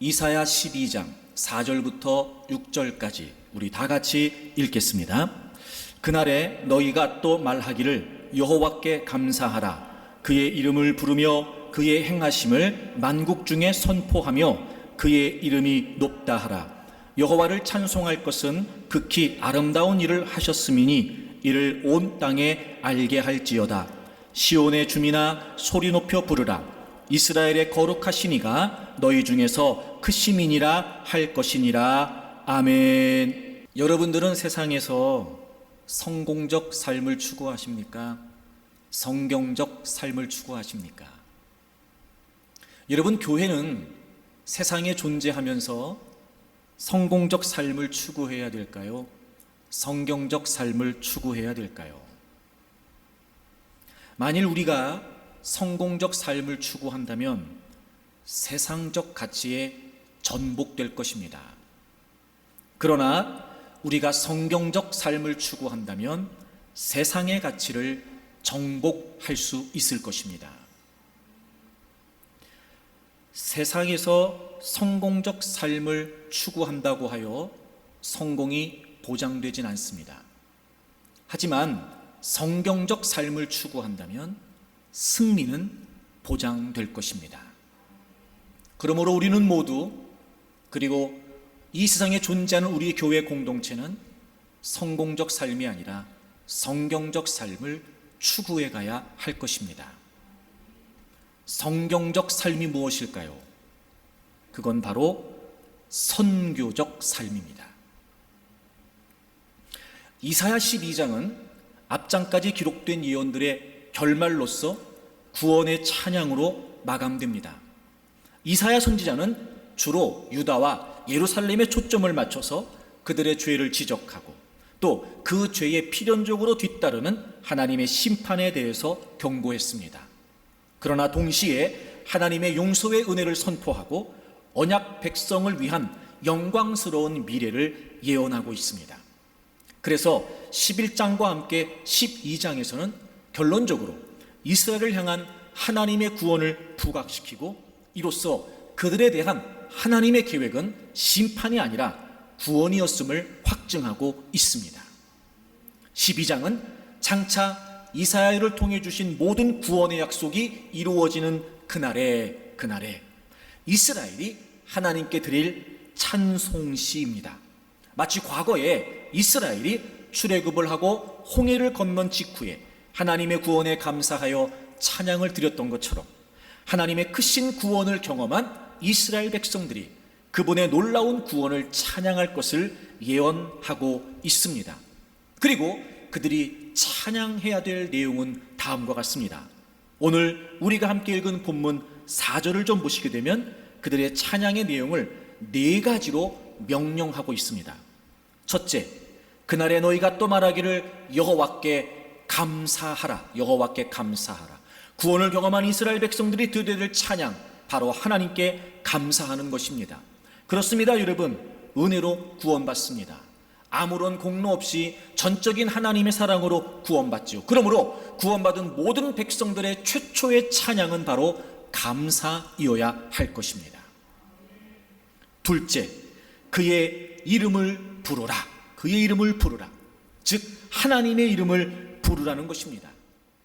이사야 12장 4절부터 6절까지 우리 다 같이 읽겠습니다. 그날에 너희가 또 말하기를 여호와께 감사하라. 그의 이름을 부르며 그의 행하심을 만국 중에 선포하며 그의 이름이 높다 하라. 여호와를 찬송할 것은 극히 아름다운 일을 하셨음이니 이를 온 땅에 알게 할지어다. 시온의 주민아 소리 높여 부르라. 이스라엘의 거룩하신 이가 너희 중에서 크시민이라 할 것이니라. 아멘. 여러분들은 세상에서 성공적 삶을 추구하십니까? 성경적 삶을 추구하십니까? 여러분, 교회는 세상에 존재하면서 성공적 삶을 추구해야 될까요? 성경적 삶을 추구해야 될까요? 만일 우리가 성공적 삶을 추구한다면 세상적 가치에 전복될 것입니다. 그러나 우리가 성경적 삶을 추구한다면 세상의 가치를 정복할 수 있을 것입니다. 세상에서 성공적 삶을 추구한다고 하여 성공이 보장되진 않습니다. 하지만 성경적 삶을 추구한다면 승리는 보장될 것입니다. 그러므로 우리는 모두, 그리고 이 세상에 존재하는 우리 교회 공동체는 성공적 삶이 아니라 성경적 삶을 추구해 가야 할 것입니다. 성경적 삶이 무엇일까요? 그건 바로 선교적 삶입니다. 이사야 12장은 앞장까지 기록된 예언들의 결말로서 구원의 찬양으로 마감됩니다. 이사야 선지자는 주로 유다와 예루살렘에 초점을 맞춰서 그들의 죄를 지적하고 또 그 죄에 필연적으로 뒤따르는 하나님의 심판에 대해서 경고했습니다. 그러나 동시에 하나님의 용서의 은혜를 선포하고 언약 백성을 위한 영광스러운 미래를 예언하고 있습니다. 그래서 11장과 함께 12장에서는 결론적으로 이스라엘을 향한 하나님의 구원을 부각시키고 이로써 그들에 대한 하나님의 계획은 심판이 아니라 구원이었음을 확증하고 있습니다. 12장은 장차 이사야를 통해 주신 모든 구원의 약속이 이루어지는 그날에 이스라엘이 하나님께 드릴 찬송시입니다. 마치 과거에 이스라엘이 출애굽을 하고 홍해를 건넌 직후에 하나님의 구원에 감사하여 찬양을 드렸던 것처럼 하나님의 크신 구원을 경험한 이스라엘 백성들이 그분의 놀라운 구원을 찬양할 것을 예언하고 있습니다. 그리고 그들이 찬양해야 될 내용은 다음과 같습니다. 오늘 우리가 함께 읽은 본문 4절을 좀 보시게 되면 그들의 찬양의 내용을 4가지로 명령하고 있습니다. 첫째, 그날에 너희가 또 말하기를 여호와께 감사하라. 여호와께 감사하라. 구원을 경험한 이스라엘 백성들이 드려야 될 찬양, 바로 하나님께 감사하는 것입니다. 그렇습니다, 여러분. 은혜로 구원받습니다. 아무런 공로 없이 전적인 하나님의 사랑으로 구원받지요. 그러므로 구원받은 모든 백성들의 최초의 찬양은 바로 감사이어야 할 것입니다. 둘째, 그의 이름을 부르라. 그의 이름을 부르라. 즉 하나님의 이름을 부르라는 것입니다.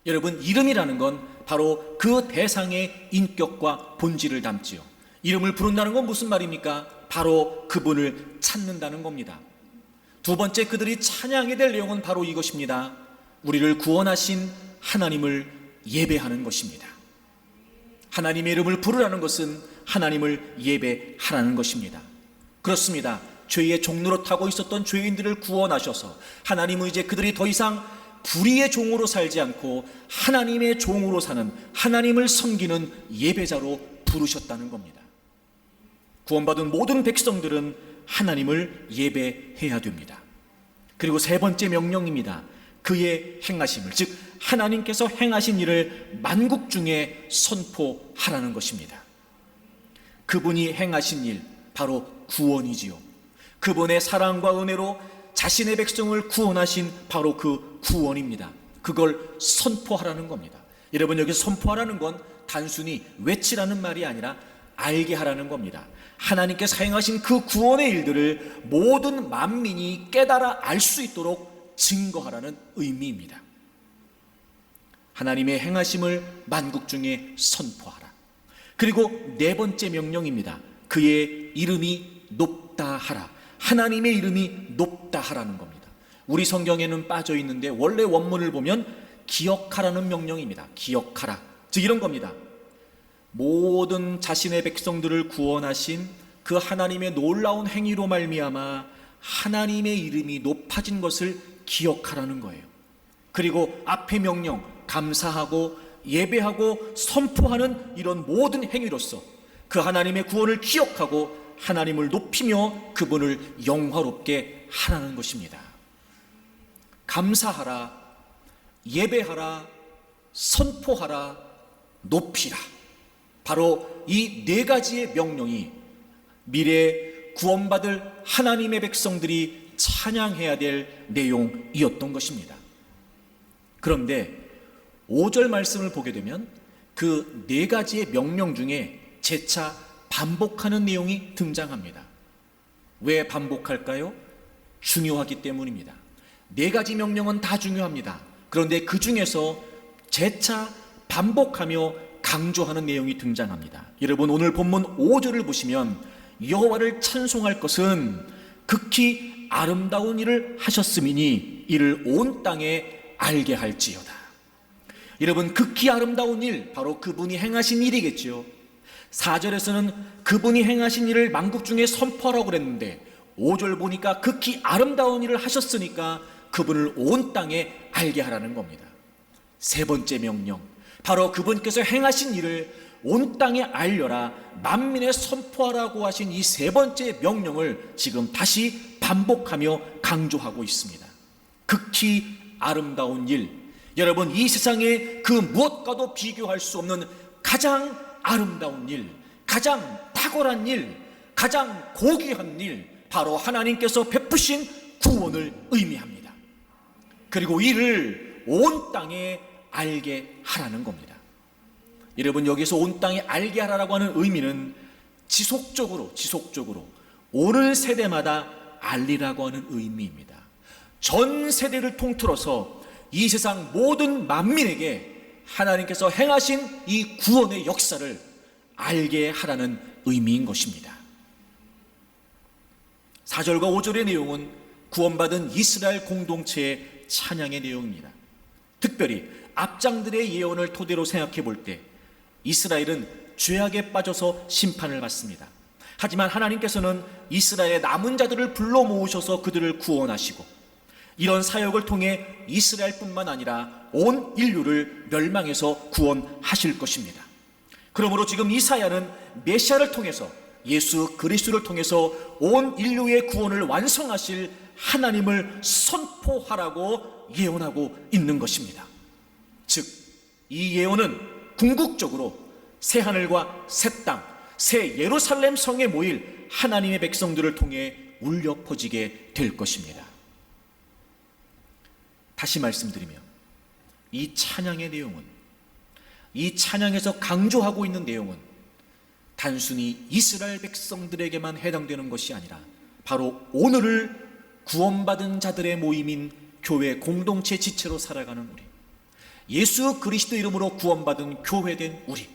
여러분, 이름이라는 건 바로 그 대상의 인격과 본질을 담지요. 이름을 부른다는 건 무슨 말입니까? 바로 그분을 찾는다는 겁니다. 두 번째, 그들이 찬양해야 될 내용은 바로 이것입니다. 우리를 구원하신 하나님을 예배하는 것입니다. 하나님의 이름을 부르라는 것은 하나님을 예배하라는 것입니다. 그렇습니다. 죄의 종로로 타고 있었던 죄인들을 구원하셔서 하나님은 이제 그들이 더 이상 불의의 종으로 살지 않고 하나님의 종으로 사는, 하나님을 섬기는 예배자로 부르셨다는 겁니다. 구원받은 모든 백성들은 하나님을 예배해야 됩니다. 그리고 세 번째 명령입니다. 그의 행하심을, 즉 하나님께서 행하신 일을 만국 중에 선포하라는 것입니다. 그분이 행하신 일, 바로 구원이지요. 그분의 사랑과 은혜로 자신의 백성을 구원하신 바로 그 구원입니다. 그걸 선포하라는 겁니다. 여러분, 여기서 선포하라는 건 단순히 외치라는 말이 아니라 알게 하라는 겁니다. 하나님께서 행하신 그 구원의 일들을 모든 만민이 깨달아 알 수 있도록 증거하라는 의미입니다. 하나님의 행하심을 만국 중에 선포하라. 그리고 네 번째 명령입니다. 그의 이름이 높다 하라. 하나님의 이름이 높다 하라는 겁니다. 우리 성경에는 빠져 있는데 원래 원문을 보면 기억하라는 명령입니다. 기억하라. 즉 이런 겁니다. 모든 자신의 백성들을 구원하신 그 하나님의 놀라운 행위로 말미암아 하나님의 이름이 높아진 것을 기억하라는 거예요. 그리고 앞의 명령, 감사하고 예배하고 선포하는 이런 모든 행위로서 그 하나님의 구원을 기억하고 하나님을 높이며 그분을 영화롭게 하라는 것입니다. 감사하라, 예배하라, 선포하라, 높이라. 바로 이 네 가지의 명령이 미래에 구원받을 하나님의 백성들이 찬양해야 될 내용이었던 것입니다. 그런데 5절 말씀을 보게 되면 그 네 가지의 명령 중에 재차 반복하는 내용이 등장합니다. 왜 반복할까요? 중요하기 때문입니다. 네 가지 명령은 다 중요합니다. 그런데 그 중에서 재차 반복하며 강조하는 내용이 등장합니다. 여러분 오늘 본문 5절을 보시면 여호와를 찬송할 것은 극히 아름다운 일을 하셨음이니 이를 온 땅에 알게 할지어다. 여러분 극히 아름다운 일, 바로 그분이 행하신 일이겠죠. 4절에서는 그분이 행하신 일을 만국 중에 선포하라고 그랬는데 5절 보니까 극히 아름다운 일을 하셨으니까 그분을 온 땅에 알게 하라는 겁니다. 세 번째 명령, 바로 그분께서 행하신 일을 온 땅에 알려라, 만민에 선포하라고 하신 이 세 번째 명령을 지금 다시 반복하며 강조하고 있습니다. 극히 아름다운 일, 여러분 이 세상에 그 무엇과도 비교할 수 없는 가장 아름다운 일, 가장 탁월한 일, 가장 고귀한 일, 바로 하나님께서 베푸신 구원을 의미합니다. 그리고 이를 온 땅에 알게 하라는 겁니다. 여러분 여기서 온 땅에 알게 하라고 하는 의미는 지속적으로 오늘 세대마다 알리라고 하는 의미입니다. 전 세대를 통틀어서 이 세상 모든 만민에게 하나님께서 행하신 이 구원의 역사를 알게 하라는 의미인 것입니다. 4절과 5절의 내용은 구원받은 이스라엘 공동체의 찬양의 내용입니다. 특별히 앞장들의 예언을 토대로 생각해 볼 때 이스라엘은 죄악에 빠져서 심판을 받습니다. 하지만 하나님께서는 이스라엘의 남은 자들을 불러 모으셔서 그들을 구원하시고 이런 사역을 통해 이스라엘뿐만 아니라 온 인류를 멸망에서 구원하실 것입니다. 그러므로 지금 이사야는 메시아를 통해서, 예수 그리스도를 통해서 온 인류의 구원을 완성하실 하나님을 선포하라고 예언하고 있는 것입니다. 즉, 이 예언은 궁극적으로 새 하늘과 새 땅, 새 예루살렘 성에 모일 하나님의 백성들을 통해 울려 퍼지게 될 것입니다. 다시 말씀드리면 이 찬양의 내용은, 이 찬양에서 강조하고 있는 내용은 단순히 이스라엘 백성들에게만 해당되는 것이 아니라 바로 오늘을 구원받은 자들의 모임인 교회 공동체 지체로 살아가는 우리, 예수 그리스도 이름으로 구원받은 교회된 우리,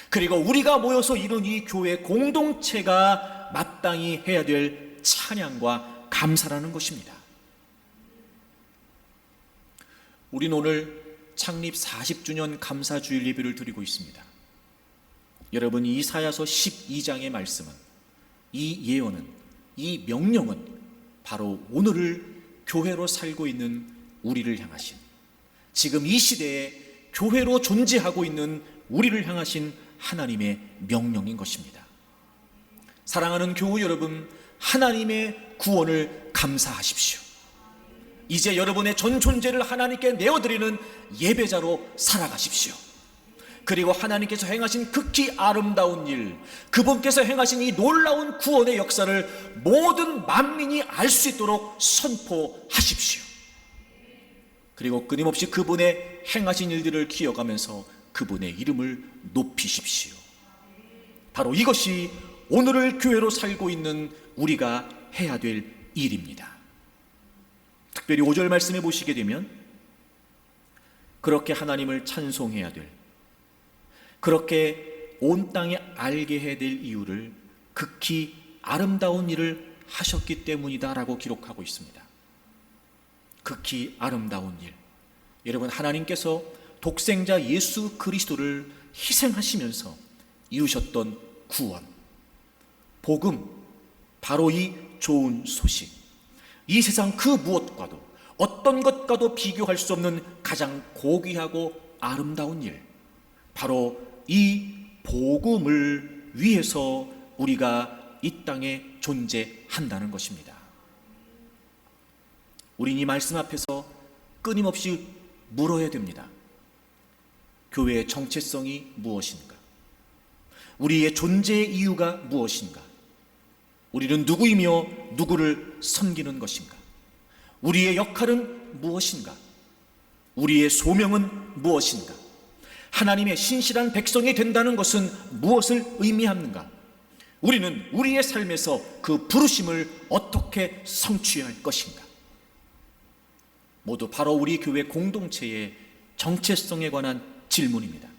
그리고 우리가 모여서 이룬 이 교회 공동체가 마땅히 해야 될 찬양과 감사라는 것입니다. 우리는 오늘 창립 40주년 감사주일 예배를 드리고 있습니다. 여러분 이사야서 12장의 말씀은, 이 예언은, 이 명령은 바로 오늘을 교회로 살고 있는 우리를 향하신, 지금 이 시대에 교회로 존재하고 있는 우리를 향하신 하나님의 명령인 것입니다. 사랑하는 교우 여러분, 하나님의 구원을 감사하십시오. 이제 여러분의 전 존재를 하나님께 내어드리는 예배자로 살아가십시오. 그리고 하나님께서 행하신 극히 아름다운 일, 그분께서 행하신 이 놀라운 구원의 역사를 모든 만민이 알 수 있도록 선포하십시오. 그리고 끊임없이 그분의 행하신 일들을 기억하면서 그분의 이름을 높이십시오. 바로 이것이 오늘을 교회로 살고 있는 우리가 해야 될 일입니다. 특별히 5절 말씀에 보시게 되면 그렇게 하나님을 찬송해야 될, 그렇게 온 땅에 알게 해야 될 이유를 극히 아름다운 일을 하셨기 때문이다 라고 기록하고 있습니다. 극히 아름다운 일. 여러분, 하나님께서 독생자 예수 그리스도를 희생하시면서 이루셨던 구원, 복음, 바로 이 좋은 소식, 이 세상 그 무엇과도 어떤 것과도 비교할 수 없는 가장 고귀하고 아름다운 일, 바로 이 복음을 위해서 우리가 이 땅에 존재한다는 것입니다. 우린 이 말씀 앞에서 끊임없이 물어야 됩니다. 교회의 정체성이 무엇인가? 우리의 존재의 이유가 무엇인가? 우리는 누구이며 누구를 섬기는 것인가? 우리의 역할은 무엇인가? 우리의 소명은 무엇인가? 하나님의 신실한 백성이 된다는 것은 무엇을 의미하는가? 우리는 우리의 삶에서 그 부르심을 어떻게 성취해야 할 것인가? 모두 바로 우리 교회 공동체의 정체성에 관한 질문입니다.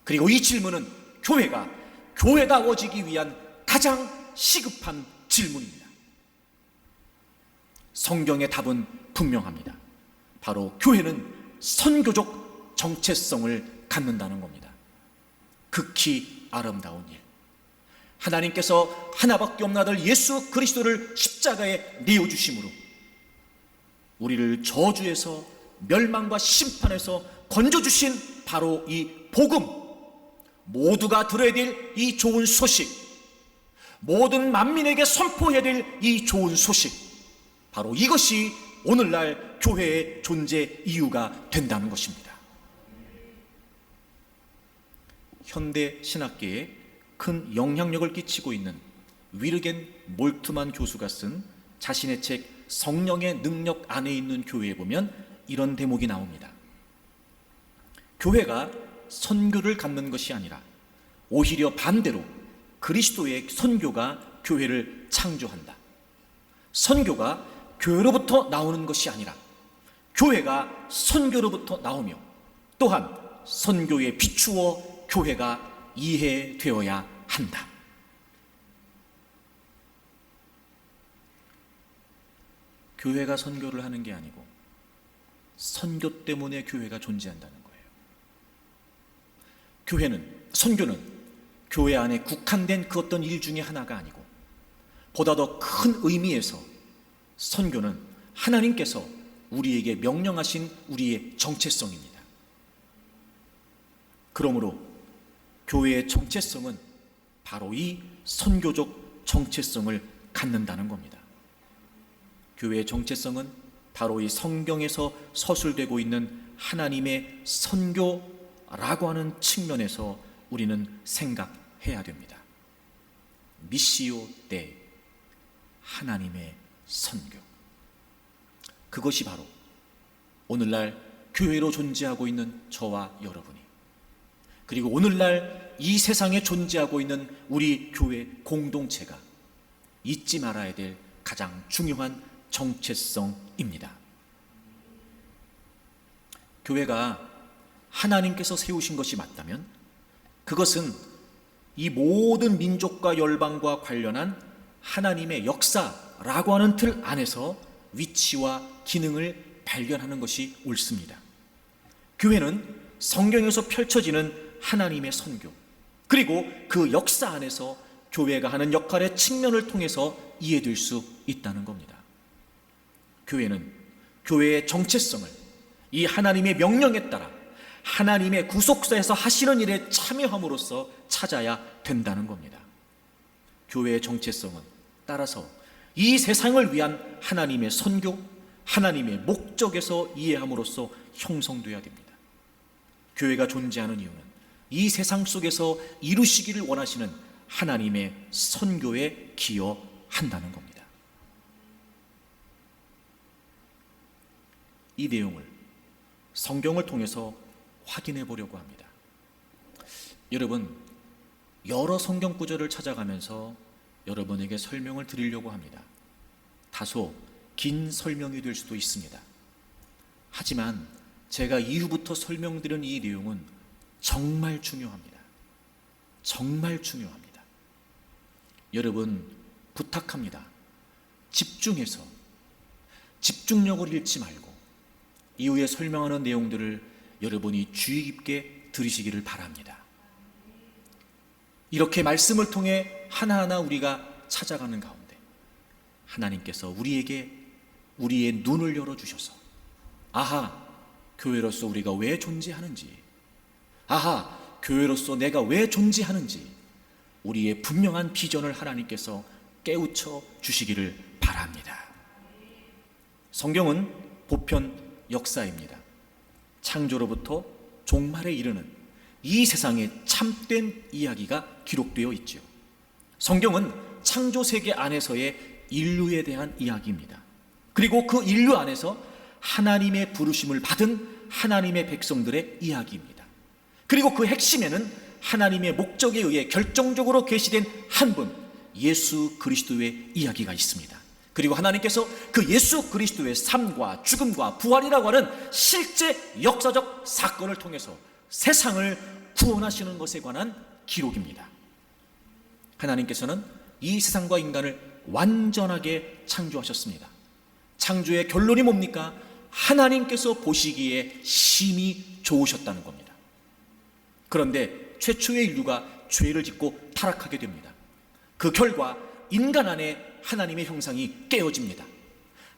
그리고 이 질문은 교회가 교회다워지기 위한 가장 시급한 질문입니다. 성경의 답은 분명합니다. 바로 교회는 선교적 정체성을 갖는다는 겁니다. 극히 아름다운 일. 하나님께서 하나밖에 없는 아들 예수 그리스도를 십자가에 내어주심으로 우리를 저주에서 멸망과 심판에서 건져주신 바로 이 복음, 모두가 들어야 될 이 좋은 소식, 모든 만민에게 선포해야 될 이 좋은 소식, 바로 이것이 오늘날 교회의 존재 이유가 된다는 것입니다. 현대 신학계에 큰 영향력을 끼치고 있는 위르겐 몰트만 교수가 쓴 자신의 책 성령의 능력 안에 있는 교회에 보면 이런 대목이 나옵니다. 교회가 선교를 갖는 것이 아니라 오히려 반대로 그리스도의 선교가 교회를 창조한다. 선교가 교회로부터 나오는 것이 아니라 교회가 선교로부터 나오며 또한 선교에 비추어 교회가 이해되어야 한다. 교회가 선교를 하는 게 아니고 선교 때문에 교회가 존재한다는 거예요. 선교는 교회 안에 국한된 그 어떤 일 중에 하나가 아니고 보다 더 큰 의미에서 선교는 하나님께서 우리에게 명령하신 우리의 정체성입니다. 그러므로 교회의 정체성은 바로 이 선교적 정체성을 갖는다는 겁니다. 교회의 정체성은 바로 이 성경에서 서술되고 있는 하나님의 선교라고 하는 측면에서 우리는 생각해야 됩니다. 미시오 데 하나님의 선교. 그것이 바로 오늘날 교회로 존재하고 있는 저와 여러분이, 그리고 오늘날 이 세상에 존재하고 있는 우리 교회 공동체가 잊지 말아야 될 가장 중요한 정체성입니다. 교회가 하나님께서 세우신 것이 맞다면 그것은 이 모든 민족과 열방과 관련한 하나님의 역사라고 하는 틀 안에서 위치와 기능을 발견하는 것이 옳습니다. 교회는 성경에서 펼쳐지는 하나님의 선교, 그리고 그 역사 안에서 교회가 하는 역할의 측면을 통해서 이해될 수 있다는 겁니다. 교회는 교회의 정체성을 이 하나님의 명령에 따라 하나님의 구속사에서 하시는 일에 참여함으로써 찾아야 된다는 겁니다. 교회의 정체성은 따라서 이 세상을 위한 하나님의 선교, 하나님의 목적에서 이해함으로써 형성되어야 됩니다. 교회가 존재하는 이유는 이 세상 속에서 이루시기를 원하시는 하나님의 선교에 기여한다는 겁니다. 이 내용을 성경을 통해서 확인해 보려고 합니다. 여러분, 여러 성경 구절을 찾아가면서 여러분에게 설명을 드리려고 합니다. 다소 긴 설명이 될 수도 있습니다. 하지만 제가 이후부터 설명드린 이 내용은 정말 중요합니다. 정말 중요합니다. 여러분, 부탁합니다. 집중해서 집중력을 잃지 말고 이후에 설명하는 내용들을 여러분이 주의 깊게 들으시기를 바랍니다. 이렇게 말씀을 통해 하나하나 우리가 찾아가는 가운데 하나님께서 우리에게 우리의 눈을 열어주셔서 아하, 교회로서 우리가 왜 존재하는지, 아하, 교회로서 내가 왜 존재하는지 우리의 분명한 비전을 하나님께서 깨우쳐 주시기를 바랍니다. 성경은 보편 역사입니다. 창조로부터 종말에 이르는 이 세상의 참된 이야기가 기록되어 있죠. 성경은 창조 세계 안에서의 인류에 대한 이야기입니다. 그리고 그 인류 안에서 하나님의 부르심을 받은 하나님의 백성들의 이야기입니다. 그리고 그 핵심에는 하나님의 목적에 의해 결정적으로 계시된 한 분, 예수 그리스도의 이야기가 있습니다. 그리고 하나님께서 그 예수 그리스도의 삶과 죽음과 부활이라고 하는 실제 역사적 사건을 통해서 세상을 구원하시는 것에 관한 기록입니다. 하나님께서는 이 세상과 인간을 완전하게 창조하셨습니다. 창조의 결론이 뭡니까? 하나님께서 보시기에 심히 좋으셨다는 겁니다. 그런데 최초의 인류가 죄를 짓고 타락하게 됩니다. 그 결과 인간 안에 하나님의 형상이 깨어집니다.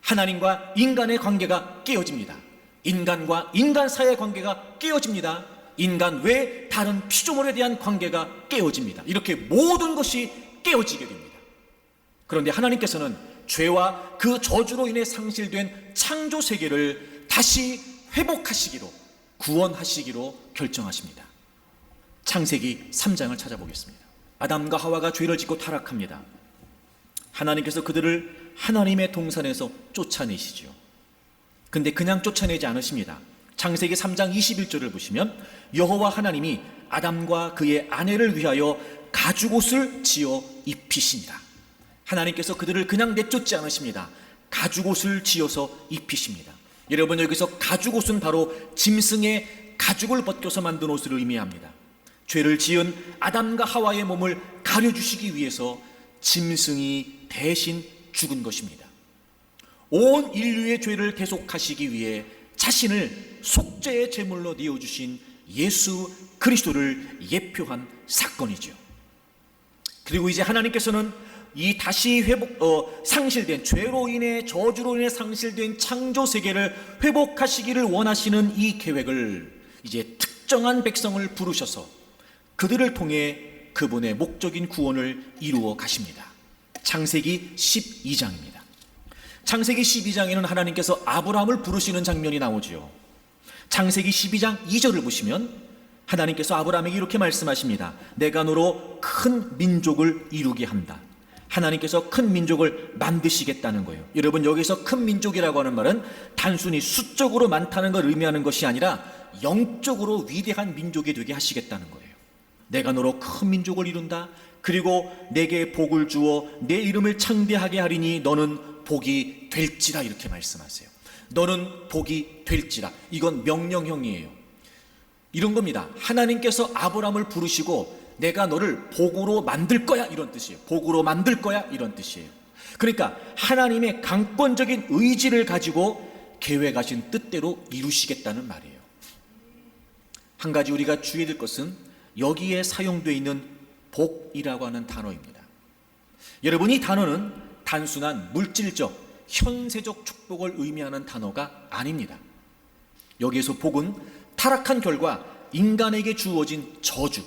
하나님과 인간의 관계가 깨어집니다. 인간과 인간 사이의 관계가 깨어집니다. 인간 외 다른 피조물에 대한 관계가 깨어집니다. 이렇게 모든 것이 깨어지게 됩니다. 그런데 하나님께서는 죄와 그 저주로 인해 상실된 창조 세계를 다시 회복하시기로, 구원하시기로 결정하십니다. 창세기 3장을 찾아보겠습니다. 아담과 하와가 죄를 짓고 타락합니다. 하나님께서 그들을 하나님의 동산에서 쫓아내시죠. 근데 그냥 쫓아내지 않으십니다. 창세기 3장 21절을 보시면 여호와 하나님이 아담과 그의 아내를 위하여 가죽옷을 지어 입히시니라. 하나님께서 그들을 그냥 내쫓지 않으십니다. 가죽옷을 지어서 입히십니다. 여러분, 여기서 가죽옷은 바로 짐승의 가죽을 벗겨서 만든 옷을 의미합니다. 죄를 지은 아담과 하와의 몸을 가려주시기 위해서 짐승이 대신 죽은 것입니다. 온 인류의 죄를 대속하시기 위해 자신을 속죄의 제물로 내어주신 예수 그리스도를 예표한 사건이죠. 그리고 이제 하나님께서는 이 다시 상실된 죄로 인해 저주로 인해 상실된 창조 세계를 회복하시기를 원하시는 이 계획을 이제 특정한 백성을 부르셔서 그들을 통해 그분의 목적인 구원을 이루어 가십니다. 창세기 12장입니다. 창세기 12장에는 하나님께서 아브라함을 부르시는 장면이 나오죠. 창세기 12장 2절을 보시면 하나님께서 아브라함에게 이렇게 말씀하십니다. 내가 너로 큰 민족을 이루게 한다. 하나님께서 큰 민족을 만드시겠다는 거예요. 여러분, 여기서 큰 민족이라고 하는 말은 단순히 수적으로 많다는 걸 의미하는 것이 아니라 영적으로 위대한 민족이 되게 하시겠다는 거예요. 내가 너로 큰 민족을 이룬다. 그리고 내게 복을 주어 내 이름을 창대하게 하리니 너는 복이 될지라, 이렇게 말씀하세요. 너는 복이 될지라. 이건 명령형이에요. 이런 겁니다. 하나님께서 아브라함을 부르시고 내가 너를 복으로 만들 거야, 이런 뜻이에요. 복으로 만들 거야, 이런 뜻이에요. 그러니까 하나님의 강권적인 의지를 가지고 계획하신 뜻대로 이루시겠다는 말이에요. 한 가지 우리가 주의해야 될 것은 여기에 사용되어 있는 복이라고 하는 단어입니다. 여러분, 이 단어는 단순한 물질적, 현세적 축복을 의미하는 단어가 아닙니다. 여기에서 복은 타락한 결과 인간에게 주어진 저주,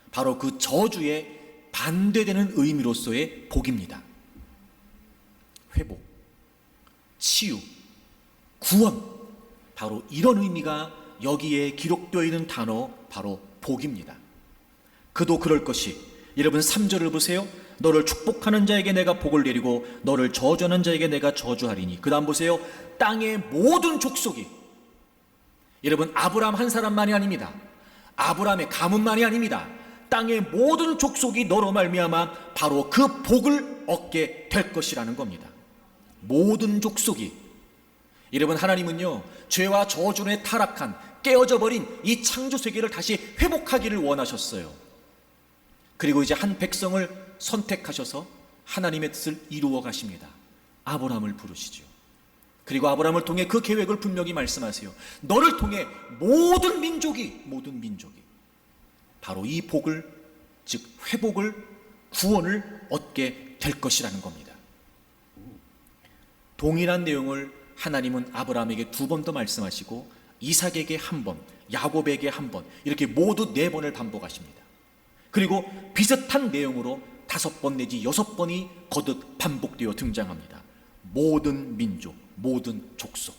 바로 그 저주에 반대되는 의미로서의 복입니다. 회복, 치유, 구원, 바로 이런 의미가 여기에 기록되어 있는 단어, 바로 복입니다. 그도 그럴 것이, 여러분 3절을 보세요. 너를 축복하는 자에게 내가 복을 내리고 너를 저주하는 자에게 내가 저주하리니. 그 다음 보세요. 땅의 모든 족속이, 여러분 아브라함 한 사람만이 아닙니다. 아브라함의 가문만이 아닙니다. 땅의 모든 족속이 너로 말미암아 바로 그 복을 얻게 될 것이라는 겁니다. 모든 족속이. 여러분, 하나님은요, 죄와 저주에 타락한 깨어져 버린 이 창조 세계를 다시 회복하기를 원하셨어요. 그리고 이제 한 백성을 선택하셔서 하나님의 뜻을 이루어 가십니다. 아브라함을 부르시죠. 그리고 아브라함을 통해 그 계획을 분명히 말씀하세요. 너를 통해 모든 민족이 바로 이 복을, 즉 회복을, 구원을 얻게 될 것이라는 겁니다. 동일한 내용을 하나님은 아브라함에게 2번 더 말씀하시고 이삭에게 1번, 야곱에게 1번, 이렇게 모두 4번을 반복하십니다. 그리고 비슷한 내용으로 5번 내지 6번이 거듭 반복되어 등장합니다. 모든 민족, 모든 족속.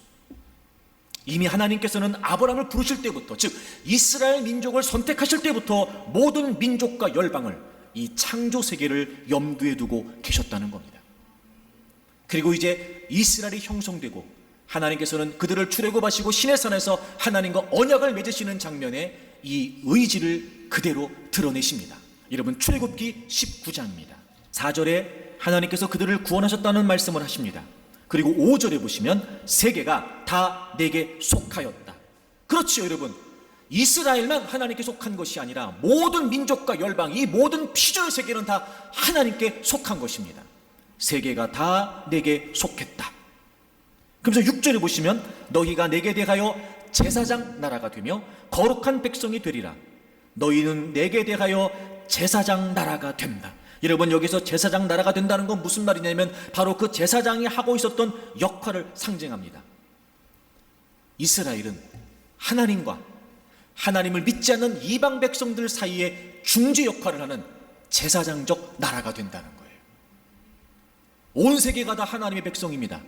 이미 하나님께서는 아브라함을 부르실 때부터, 즉 이스라엘 민족을 선택하실 때부터 모든 민족과 열방을, 이 창조 세계를 염두에 두고 계셨다는 겁니다. 그리고 이제 이스라엘이 형성되고 하나님께서는 그들을 출애굽하시고 시내산에서 하나님과 언약을 맺으시는 장면에 이 의지를 그대로 드러내십니다. 여러분, 출애굽기 19장입니다. 4절에 하나님께서 그들을 구원하셨다는 말씀을 하십니다. 그리고 5절에 보시면 세계가 다 내게 속하였다. 그렇죠, 여러분. 이스라엘만 하나님께 속한 것이 아니라 모든 민족과 열방, 이 모든 피조의 세계는 다 하나님께 속한 것입니다. 세계가 다 내게 속했다. 그러면서 6절에 보시면 너희가 내게 대하여 제사장 나라가 되며 거룩한 백성이 되리라. 너희는 내게 대하여 제사장 나라가 된다. 여러분, 여기서 제사장 나라가 된다는 건 무슨 말이냐면 바로 그 제사장이 하고 있었던 역할을 상징합니다. 이스라엘은 하나님과 하나님을 믿지 않는 이방 백성들 사이에 중재 역할을 하는 제사장적 나라가 된다는 거예요. 온 세계가 다 하나님의 백성입니다.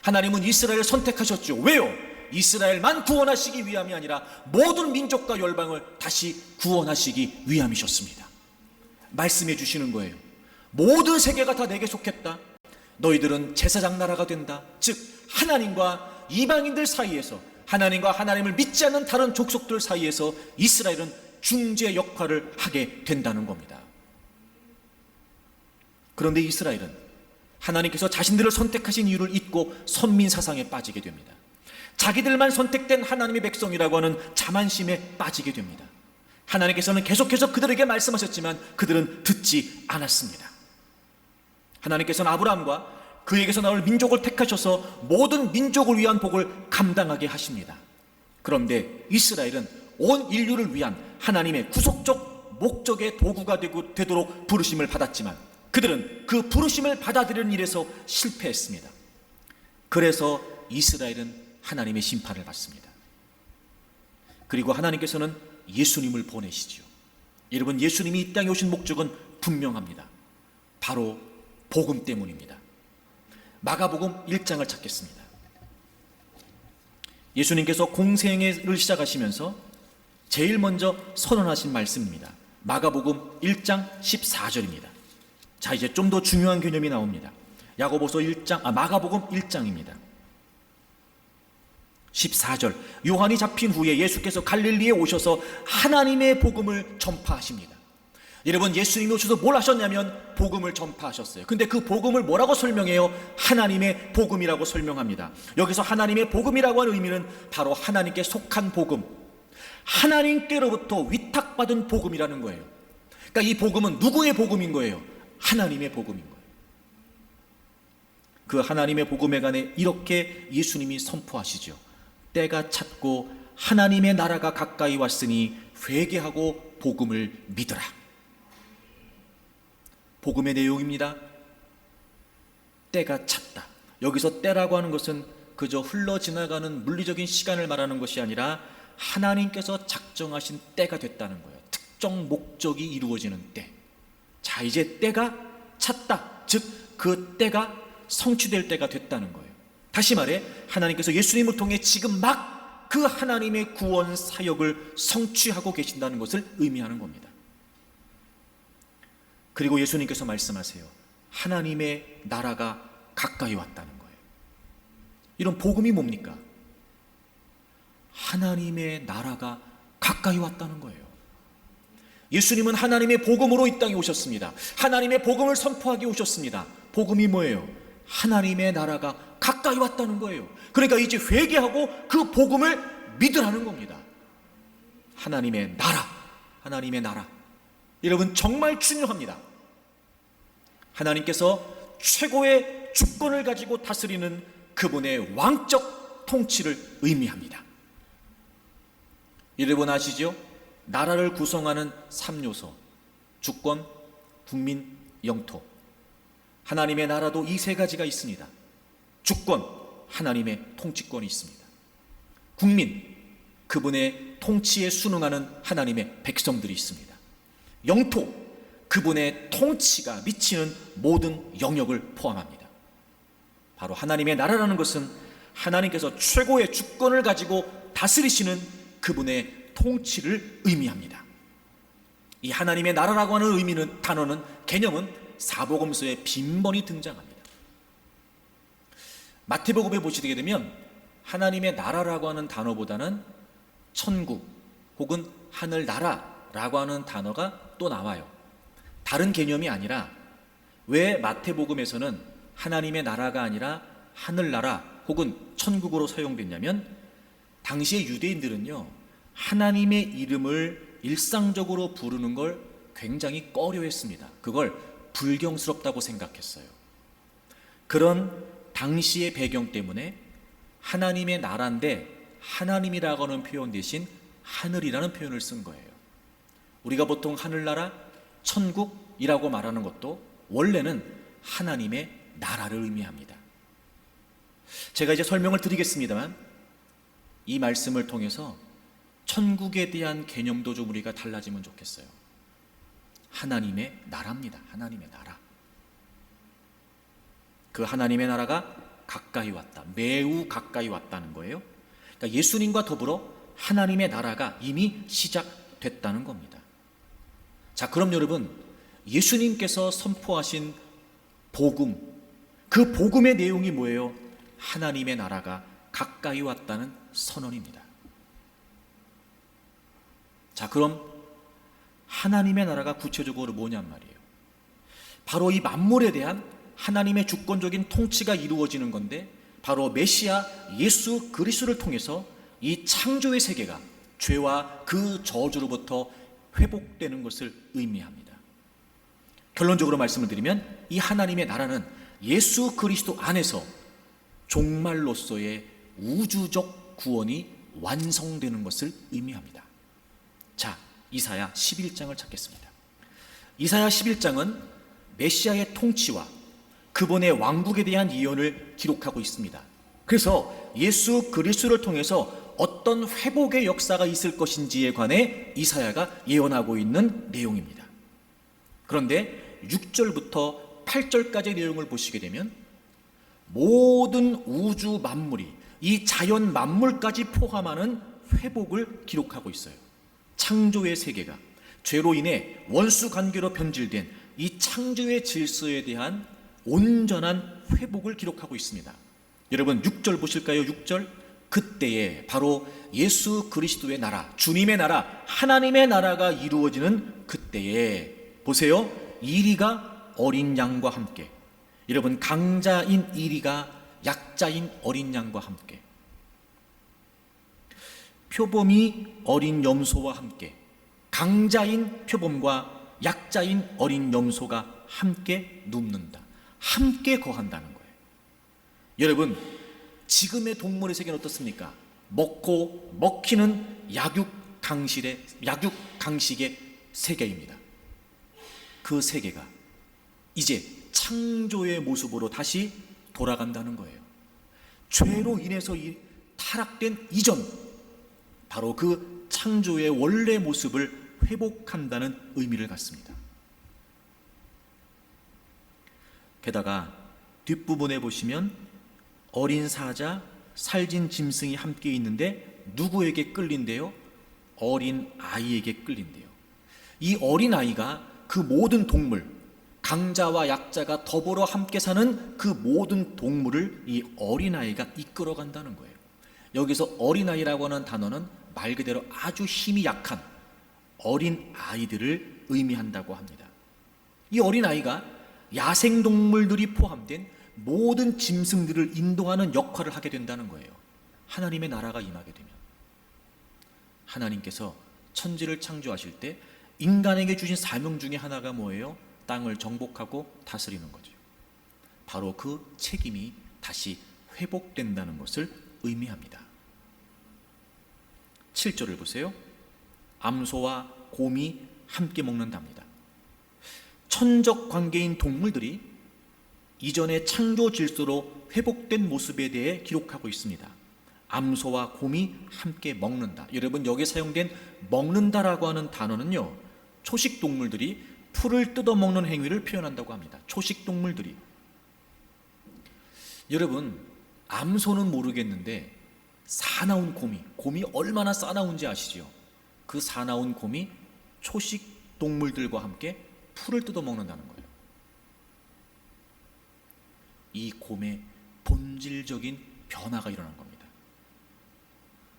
하나님은 이스라엘을 선택하셨죠. 왜요? 이스라엘만 구원하시기 위함이 아니라 모든 민족과 열방을 다시 구원하시기 위함이셨습니다. 말씀해 주시는 거예요. 모든 세계가 다 내게 속했다. 너희들은 제사장 나라가 된다. 즉 하나님과 이방인들 사이에서, 하나님과 하나님을 믿지 않는 다른 족속들 사이에서 이스라엘은 중재 역할을 하게 된다는 겁니다. 그런데 이스라엘은 하나님께서 자신들을 선택하신 이유를 잊고 선민 사상에 빠지게 됩니다. 자기들만 선택된 하나님의 백성이라고 하는 자만심에 빠지게 됩니다. 하나님께서는 계속해서 그들에게 말씀하셨지만 그들은 듣지 않았습니다. 하나님께서는 아브라함과 그에게서 나올 민족을 택하셔서 모든 민족을 위한 복을 감당하게 하십니다. 그런데 이스라엘은 온 인류를 위한 하나님의 구속적 목적의 도구가 되도록 부르심을 받았지만 그들은 그 부르심을 받아들이는 일에서 실패했습니다. 그래서 이스라엘은 하나님의 심판을 받습니다. 그리고 하나님께서는 예수님을 보내시죠. 여러분, 예수님이 이 땅에 오신 목적은 분명합니다. 바로 복음 때문입니다. 마가복음 1장을 찾겠습니다. 예수님께서 공생애를 시작하시면서 제일 먼저 선언하신 말씀입니다. 마가복음 1장 14절입니다. 자, 이제 좀 더 중요한 개념이 나옵니다. 마가복음 1장입니다. 14절, 요한이 잡힌 후에 예수께서 갈릴리에 오셔서 하나님의 복음을 전파하십니다. 여러분, 예수님이 오셔서 뭘 하셨냐면 복음을 전파하셨어요. 근데 그 복음을 뭐라고 설명해요? 하나님의 복음이라고 설명합니다. 여기서 하나님의 복음이라고 하는 의미는 바로 하나님께 속한 복음, 하나님께로부터 위탁받은 복음이라는 거예요. 그러니까 이 복음은 누구의 복음인 거예요? 하나님의 복음인 거예요. 그 하나님의 복음에 관해 이렇게 예수님이 선포하시죠. 때가 찼고 하나님의 나라가 가까이 왔으니 회개하고 복음을 믿으라. 복음의 내용입니다. 때가 찼다. 여기서 때라고 하는 것은 그저 흘러 지나가는 물리적인 시간을 말하는 것이 아니라 하나님께서 작정하신 때가 됐다는 거예요. 특정 목적이 이루어지는 때. 자, 이제 때가 찼다. 즉 그 때가 성취될 때가 됐다는 거예요. 다시 말해 하나님께서 예수님을 통해 지금 막 그 하나님의 구원 사역을 성취하고 계신다는 것을 의미하는 겁니다. 그리고 예수님께서 말씀하세요. 하나님의 나라가 가까이 왔다는 거예요. 이런 복음이 뭡니까? 하나님의 나라가 가까이 왔다는 거예요. 예수님은 하나님의 복음으로 이 땅에 오셨습니다. 하나님의 복음을 선포하기 오셨습니다. 복음이 뭐예요? 하나님의 나라가 가까이 왔다는 거예요. 그러니까 이제 회개하고 그 복음을 믿으라는 겁니다. 하나님의 나라, 하나님의 나라. 여러분 정말 중요합니다. 하나님께서 최고의 주권을 가지고 다스리는 그분의 왕적 통치를 의미합니다. 여러분 아시죠? 나라를 구성하는 3요소, 주권, 국민, 영토. 하나님의 나라도 이 세 가지가 있습니다. 주권, 하나님의 통치권이 있습니다. 국민, 그분의 통치에 순응하는 하나님의 백성들이 있습니다. 영토, 그분의 통치가 미치는 모든 영역을 포함합니다. 바로 하나님의 나라라는 것은 하나님께서 최고의 주권을 가지고 다스리시는 그분의 통치를 의미합니다. 이 하나님의 나라라고 하는 의미는, 단어는, 개념은 사복음서에 빈번히 등장합니다. 마태복음에 보시게 되면 하나님의 나라라고 하는 단어보다는 천국 혹은 하늘나라라고 하는 단어가 또 나와요. 다른 개념이 아니라 왜 마태복음에서는 하나님의 나라가 아니라 하늘나라 혹은 천국으로 사용됐냐면, 당시의 유대인들은요, 하나님의 이름을 일상적으로 부르는 걸 굉장히 꺼려했습니다. 그걸 불경스럽다고 생각했어요. 그런 당시의 배경 때문에 하나님의 나라인데 하나님이라고 하는 표현 대신 하늘이라는 표현을 쓴 거예요. 우리가 보통 하늘나라, 천국이라고 말하는 것도 원래는 하나님의 나라를 의미합니다. 제가 이제 설명을 드리겠습니다만, 이 말씀을 통해서 천국에 대한 개념도 좀 우리가 달라지면 좋겠어요. 하나님의 나라입니다. 하나님의 나라. 그 하나님의 나라가 가까이 왔다. 매우 가까이 왔다는 거예요. 그러니까 예수님과 더불어 하나님의 나라가 이미 시작됐다는 겁니다. 자, 그럼 여러분, 예수님께서 선포하신 복음, 그 복음의 내용이 뭐예요? 하나님의 나라가 가까이 왔다는 선언입니다. 자, 그럼 하나님의 나라가 구체적으로 뭐냔 말이에요. 바로 이 만물에 대한 하나님의 주권적인 통치가 이루어지는 건데, 바로 메시아 예수 그리스도를 통해서 이 창조의 세계가 죄와 그 저주로부터 회복되는 것을 의미합니다. 결론적으로 말씀을 드리면 이 하나님의 나라는 예수 그리스도 안에서 종말로서의 우주적 구원이 완성되는 것을 의미합니다. 자, 이사야 11장을 찾겠습니다. 이사야 11장은 메시아의 통치와 그분의 왕국에 대한 예언을 기록하고 있습니다. 그래서 예수 그리스도를 통해서 어떤 회복의 역사가 있을 것인지에 관해 이사야가 예언하고 있는 내용입니다. 그런데 6절부터 8절까지의 내용을 보시게 되면 모든 우주 만물이, 이 자연 만물까지 포함하는 회복을 기록하고 있어요. 창조의 세계가 죄로 인해 원수 관계로 변질된 이 창조의 질서에 대한 온전한 회복을 기록하고 있습니다. 여러분 6절 보실까요? 6절. 그때에 바로 예수 그리스도의 나라, 주님의 나라, 하나님의 나라가 이루어지는 그때에 보세요. 이리가 어린 양과 함께, 여러분 강자인 이리가 약자인 어린 양과 함께, 표범이 어린 염소와 함께, 강자인 표범과 약자인 어린 염소가 함께 눕는다. 함께 거한다는 거예요. 여러분, 지금의 동물의 세계는 어떻습니까? 먹고 먹히는 약육강식의 세계입니다. 그 세계가 이제 창조의 모습으로 다시 돌아간다는 거예요. 죄로 인해서 타락된 이전, 바로 그 창조의 원래 모습을 회복한다는 의미를 갖습니다. 게다가 뒷부분에 보시면 어린 사자, 살진 짐승이 함께 있는데 누구에게 끌린대요? 어린 아이에게 끌린대요. 이 어린 아이가 그 모든 동물, 강자와 약자가 더불어 함께 사는 그 모든 동물을 이 어린 아이가 이끌어 간다는 거예요. 여기서 어린 아이라고 하는 단어는 말 그대로 아주 힘이 약한 어린 아이들을 의미한다고 합니다. 이 어린 아이가 야생동물들이 포함된 모든 짐승들을 인도하는 역할을 하게 된다는 거예요. 하나님의 나라가 임하게 되면. 하나님께서 천지를 창조하실 때 인간에게 주신 사명 중에 하나가 뭐예요? 땅을 정복하고 다스리는 거죠. 바로 그 책임이 다시 회복된다는 것을 의미합니다. 7절을 보세요. 암소와 곰이 함께 먹는답니다. 천적 관계인 동물들이 이전의 창조 질서로 회복된 모습에 대해 기록하고 있습니다. 암소와 곰이 함께 먹는다. 여러분, 여기에 사용된 먹는다라고 하는 단어는요, 초식 동물들이 풀을 뜯어먹는 행위를 표현한다고 합니다. 초식 동물들이. 여러분, 암소는 모르겠는데 사나운 곰이 얼마나 싸나운지 아시죠? 그 사나운 곰이 초식 동물들과 함께 풀을 뜯어먹는다는 거예요. 이 곰의 본질적인 변화가 일어난 겁니다.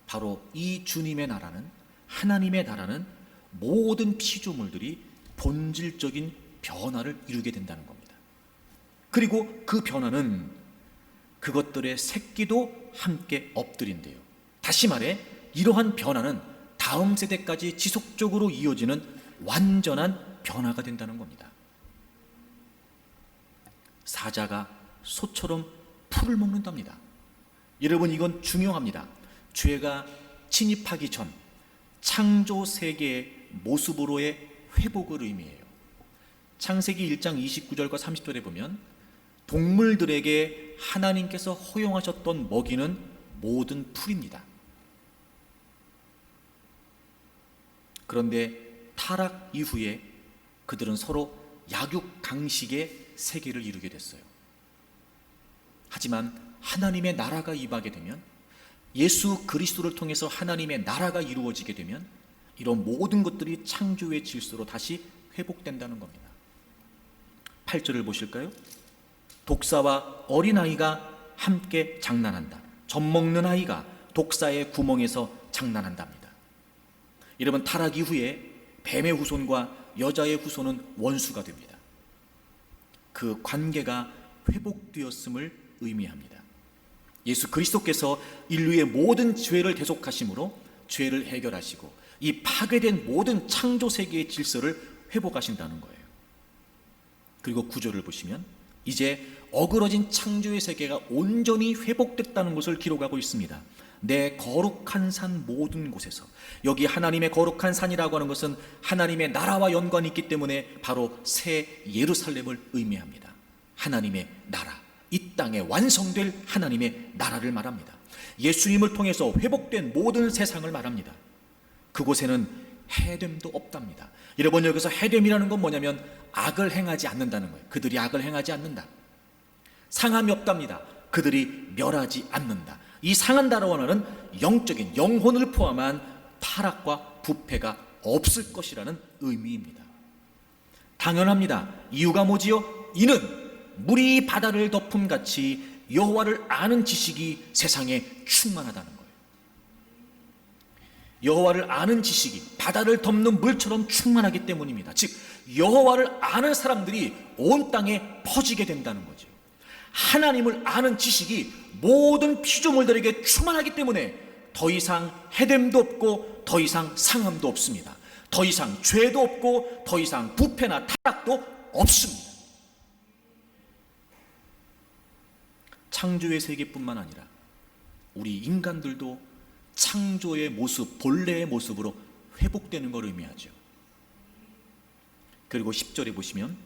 바로 이 주님의 나라는, 하나님의 나라는 모든 피조물들이 본질적인 변화를 이루게 된다는 겁니다. 그리고 그 변화는 그것들의 새끼도 함께 엎드린대요. 다시 말해, 이러한 변화는 다음 세대까지 지속적으로 이어지는 완전한 변화가 된다는 겁니다. 사자가 소처럼 풀을 먹는답니다. 여러분, 이건 중요합니다. 죄가 침입하기 전 창조 세계의 모습으로의 회복을 의미해요. 창세기 1장 29절과 30절에 보면 동물들에게 하나님께서 허용하셨던 먹이는 모든 풀입니다. 그런데 타락 이후에 그들은 서로 약육강식의 세계를 이루게 됐어요. 하지만 하나님의 나라가 임하게 되면, 예수 그리스도를 통해서 하나님의 나라가 이루어지게 되면 이런 모든 것들이 창조의 질서로 다시 회복된다는 겁니다. 8절을 보실까요? 독사와 어린아이가 함께 장난한다. 젖먹는 아이가 독사의 구멍에서 장난한답니다. 여러분, 타락 이후에 뱀의 후손과 여자의 후손은 원수가 됩니다. 그 관계가 회복되었음을 의미합니다. 예수 그리스도께서 인류의 모든 죄를 대속하심으로 죄를 해결하시고 이 파괴된 모든 창조 세계의 질서를 회복하신다는 거예요. 그리고 9절을 보시면 이제 어그러진 창조의 세계가 온전히 회복됐다는 것을 기록하고 있습니다. 내 거룩한 산 모든 곳에서, 여기 하나님의 거룩한 산이라고 하는 것은 하나님의 나라와 연관이 있기 때문에 바로 새 예루살렘을 의미합니다. 하나님의 나라, 이 땅에 완성될 하나님의 나라를 말합니다. 예수님을 통해서 회복된 모든 세상을 말합니다. 그곳에는 해됨도 없답니다. 여러분, 여기서 해됨이라는 건 뭐냐면 악을 행하지 않는다는 거예요. 그들이 악을 행하지 않는다. 상함이 없답니다. 그들이 멸하지 않는다. 이 상한다라고 하는 영적인 영혼을 포함한 타락과 부패가 없을 것이라는 의미입니다. 당연합니다. 이유가 뭐지요? 이는 물이 바다를 덮음같이 여호와를 아는 지식이 세상에 충만하다는 거예요. 여호와를 아는 지식이 바다를 덮는 물처럼 충만하기 때문입니다. 즉 여호와를 아는 사람들이 온 땅에 퍼지게 된다는 거죠. 하나님을 아는 지식이 모든 피조물들에게 충만하기 때문에 더 이상 해됨도 없고 더 이상 상함도 없습니다. 더 이상 죄도 없고 더 이상 부패나 타락도 없습니다. 창조의 세계뿐만 아니라 우리 인간들도 창조의 모습, 본래의 모습으로 회복되는 걸 의미하죠. 그리고 10절에 보시면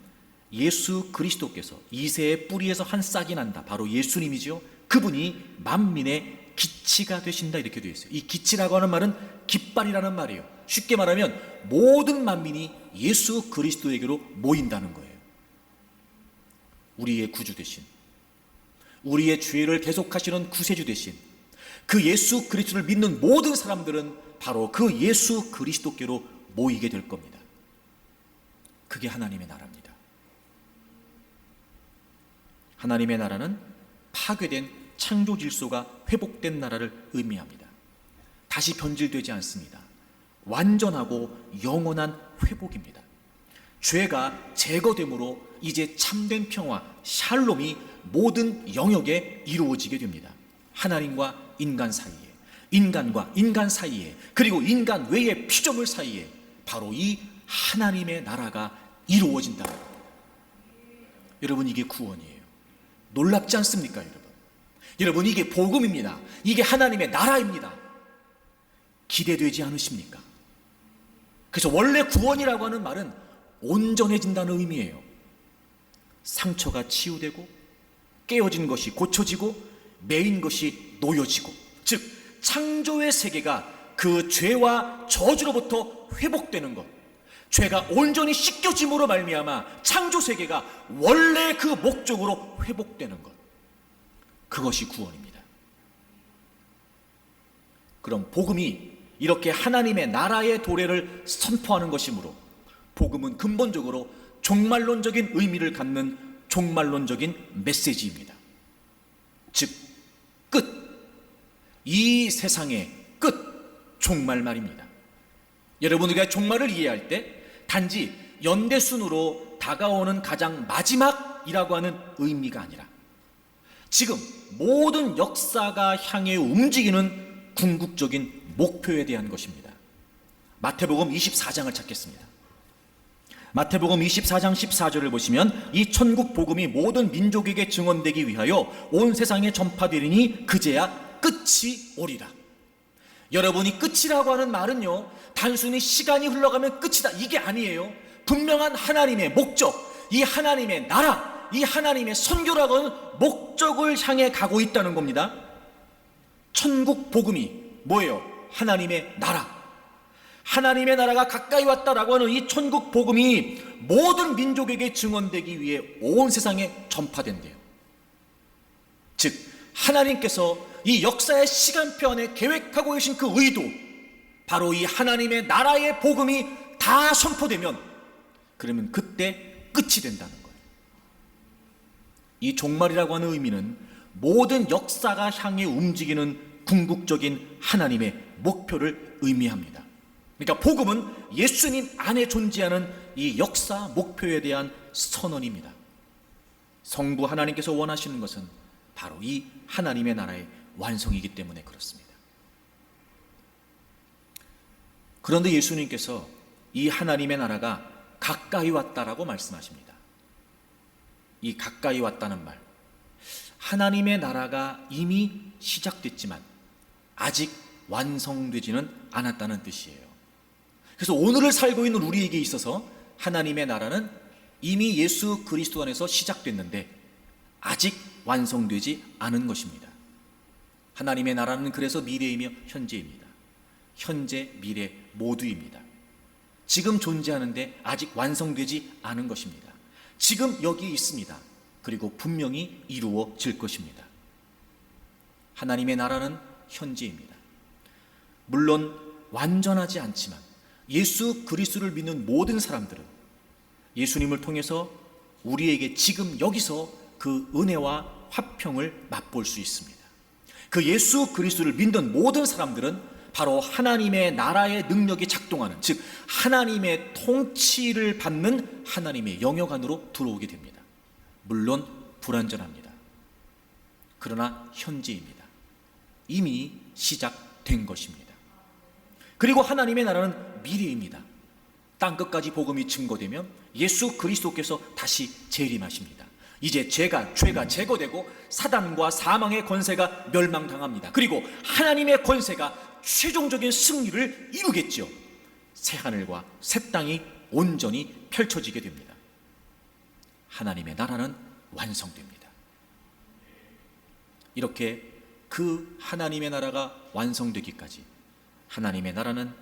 예수 그리스도께서 이새의 뿌리에서 한 싹이 난다. 바로 예수님이죠. 그분이 만민의 기치가 되신다, 이렇게 되어 있어요. 이 기치라고 하는 말은 깃발이라는 말이에요. 쉽게 말하면 모든 만민이 예수 그리스도에게로 모인다는 거예요. 우리의 구주 되신, 우리의 죄를 대속하시는 구세주 되신 그 예수 그리스도를 믿는 모든 사람들은 바로 그 예수 그리스도께로 모이게 될 겁니다. 그게 하나님의 나라입니다. 하나님의 나라는 파괴된 창조 질서가 회복된 나라를 의미합니다. 다시 변질되지 않습니다. 완전하고 영원한 회복입니다. 죄가 제거됨으로 이제 참된 평화, 샬롬이 모든 영역에 이루어지게 됩니다. 하나님과 인간 사이에, 인간과 인간 사이에, 그리고 인간 외의 피조물 사이에 바로 이 하나님의 나라가 이루어진다는 겁니다. 여러분, 이게 구원이에요. 놀랍지 않습니까, 여러분? 여러분, 이게 복음입니다. 이게 하나님의 나라입니다. 기대되지 않으십니까? 그래서 원래 구원이라고 하는 말은 온전해진다는 의미예요. 상처가 치유되고, 깨어진 것이 고쳐지고, 매인 것이 놓여지고, 즉 창조의 세계가 그 죄와 저주로부터 회복되는 것, 죄가 온전히 씻겨짐으로 말미암아 창조 세계가 원래 그 목적으로 회복되는 것, 그것이 구원입니다. 그럼 복음이 이렇게 하나님의 나라의 도래를 선포하는 것이므로 복음은 근본적으로 종말론적인 의미를 갖는 종말론적인 메시지입니다. 즉 끝, 이 세상의 끝, 종말 말입니다. 여러분, 우리가 종말을 이해할 때 단지 연대순으로 다가오는 가장 마지막이라고 하는 의미가 아니라 지금 모든 역사가 향해 움직이는 궁극적인 목표에 대한 것입니다. 마태복음 24장을 찾겠습니다. 마태복음 24장 14절을 보시면 이 천국 복음이 모든 민족에게 증언되기 위하여 온 세상에 전파되리니 그제야 끝이 오리라. 여러분이 끝이라고 하는 말은요, 단순히 시간이 흘러가면 끝이다, 이게 아니에요. 분명한 하나님의 목적, 이 하나님의 나라, 이 하나님의 선교라고 하는 목적을 향해 가고 있다는 겁니다. 천국 복음이 뭐예요? 하나님의 나라. 하나님의 나라가 가까이 왔다라고 하는 이 천국 복음이 모든 민족에게 증언되기 위해 온 세상에 전파된대요. 즉 하나님께서 이 역사의 시간표 안에 계획하고 계신 그 의도, 바로 이 하나님의 나라의 복음이 다 선포되면 그러면 그때 끝이 된다는 거예요. 이 종말이라고 하는 의미는 모든 역사가 향해 움직이는 궁극적인 하나님의 목표를 의미합니다. 그러니까 복음은 예수님 안에 존재하는 이 역사 목표에 대한 선언입니다. 성부 하나님께서 원하시는 것은 바로 이 하나님의 나라의 완성이기 때문에 그렇습니다. 그런데 예수님께서 이 하나님의 나라가 가까이 왔다라고 말씀하십니다. 이 가까이 왔다는 말, 하나님의 나라가 이미 시작됐지만 아직 완성되지는 않았다는 뜻이에요. 그래서 오늘을 살고 있는 우리에게 있어서 하나님의 나라는 이미 예수 그리스도 안에서 시작됐는데 아직 완성되지 않은 것입니다. 하나님의 나라는 그래서 미래이며 현재입니다. 현재, 미래 모두입니다. 지금 존재하는데 아직 완성되지 않은 것입니다. 지금 여기 있습니다. 그리고 분명히 이루어질 것입니다. 하나님의 나라는 현재입니다. 물론 완전하지 않지만 예수 그리스도를 믿는 모든 사람들은 예수님을 통해서 우리에게 지금 여기서 그 은혜와 화평을 맛볼 수 있습니다. 그 예수 그리스도를 믿는 모든 사람들은 바로 하나님의 나라의 능력이 작동하는, 즉 하나님의 통치를 받는 하나님의 영역 안으로 들어오게 됩니다. 물론 불완전합니다. 그러나 현재입니다. 이미 시작된 것입니다. 그리고 하나님의 나라는 미래입니다. 땅끝까지 복음이 증거되면 예수 그리스도께서 다시 재림하십니다. 이제 죄가 제거되고 사단과 사망의 권세가 멸망당합니다. 그리고 하나님의 권세가 최종적인 승리를 이루겠죠. 새하늘과 새 땅이 온전히 펼쳐지게 됩니다. 하나님의 나라는 완성됩니다. 이렇게 그 하나님의 나라가 완성되기까지 하나님의 나라는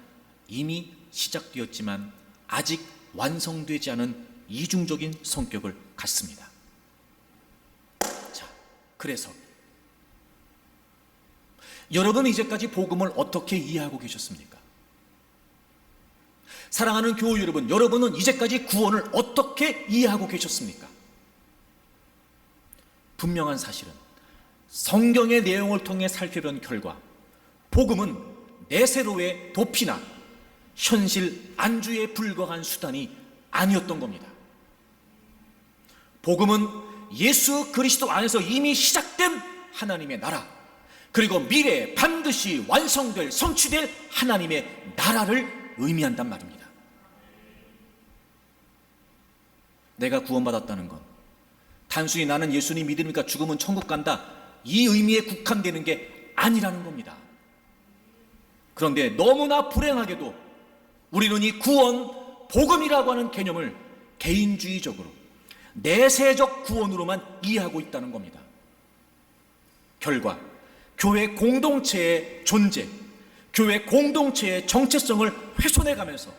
이미 시작되었지만 아직 완성되지 않은 이중적인 성격을 갖습니다. 자, 그래서 여러분은 이제까지 복음을 어떻게 이해하고 계셨습니까? 사랑하는 교우 여러분, 여러분은 이제까지 구원을 어떻게 이해하고 계셨습니까? 분명한 사실은 성경의 내용을 통해 살펴본 결과 복음은 내세로의 도피나 현실 안주에 불과한 수단이 아니었던 겁니다. 복음은 예수 그리스도 안에서 이미 시작된 하나님의 나라, 그리고 미래에 반드시 완성될, 성취될 하나님의 나라를 의미한단 말입니다. 내가 구원받았다는 건 단순히 나는 예수님 믿으니까 죽으면 천국 간다, 이 의미에 국한되는 게 아니라는 겁니다. 그런데 너무나 불행하게도 우리는 이 구원, 복음이라고 하는 개념을 개인주의적으로 내세적 구원으로만 이해하고 있다는 겁니다. 결과 교회 공동체의 존재, 교회 공동체의 정체성을 훼손해가면서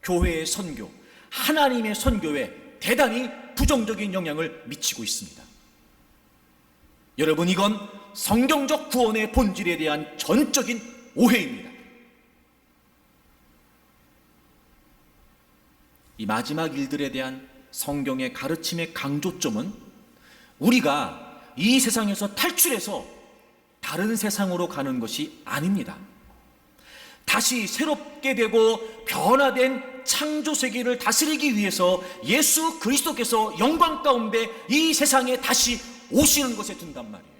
교회의 선교, 하나님의 선교에 대단히 부정적인 영향을 미치고 있습니다. 여러분, 이건 성경적 구원의 본질에 대한 전적인 오해입니다. 이 마지막 일들에 대한 성경의 가르침의 강조점은 우리가 이 세상에서 탈출해서 다른 세상으로 가는 것이 아닙니다. 다시 새롭게 되고 변화된 창조 세계를 다스리기 위해서 예수 그리스도께서 영광 가운데 이 세상에 다시 오시는 것에 든단 말이에요.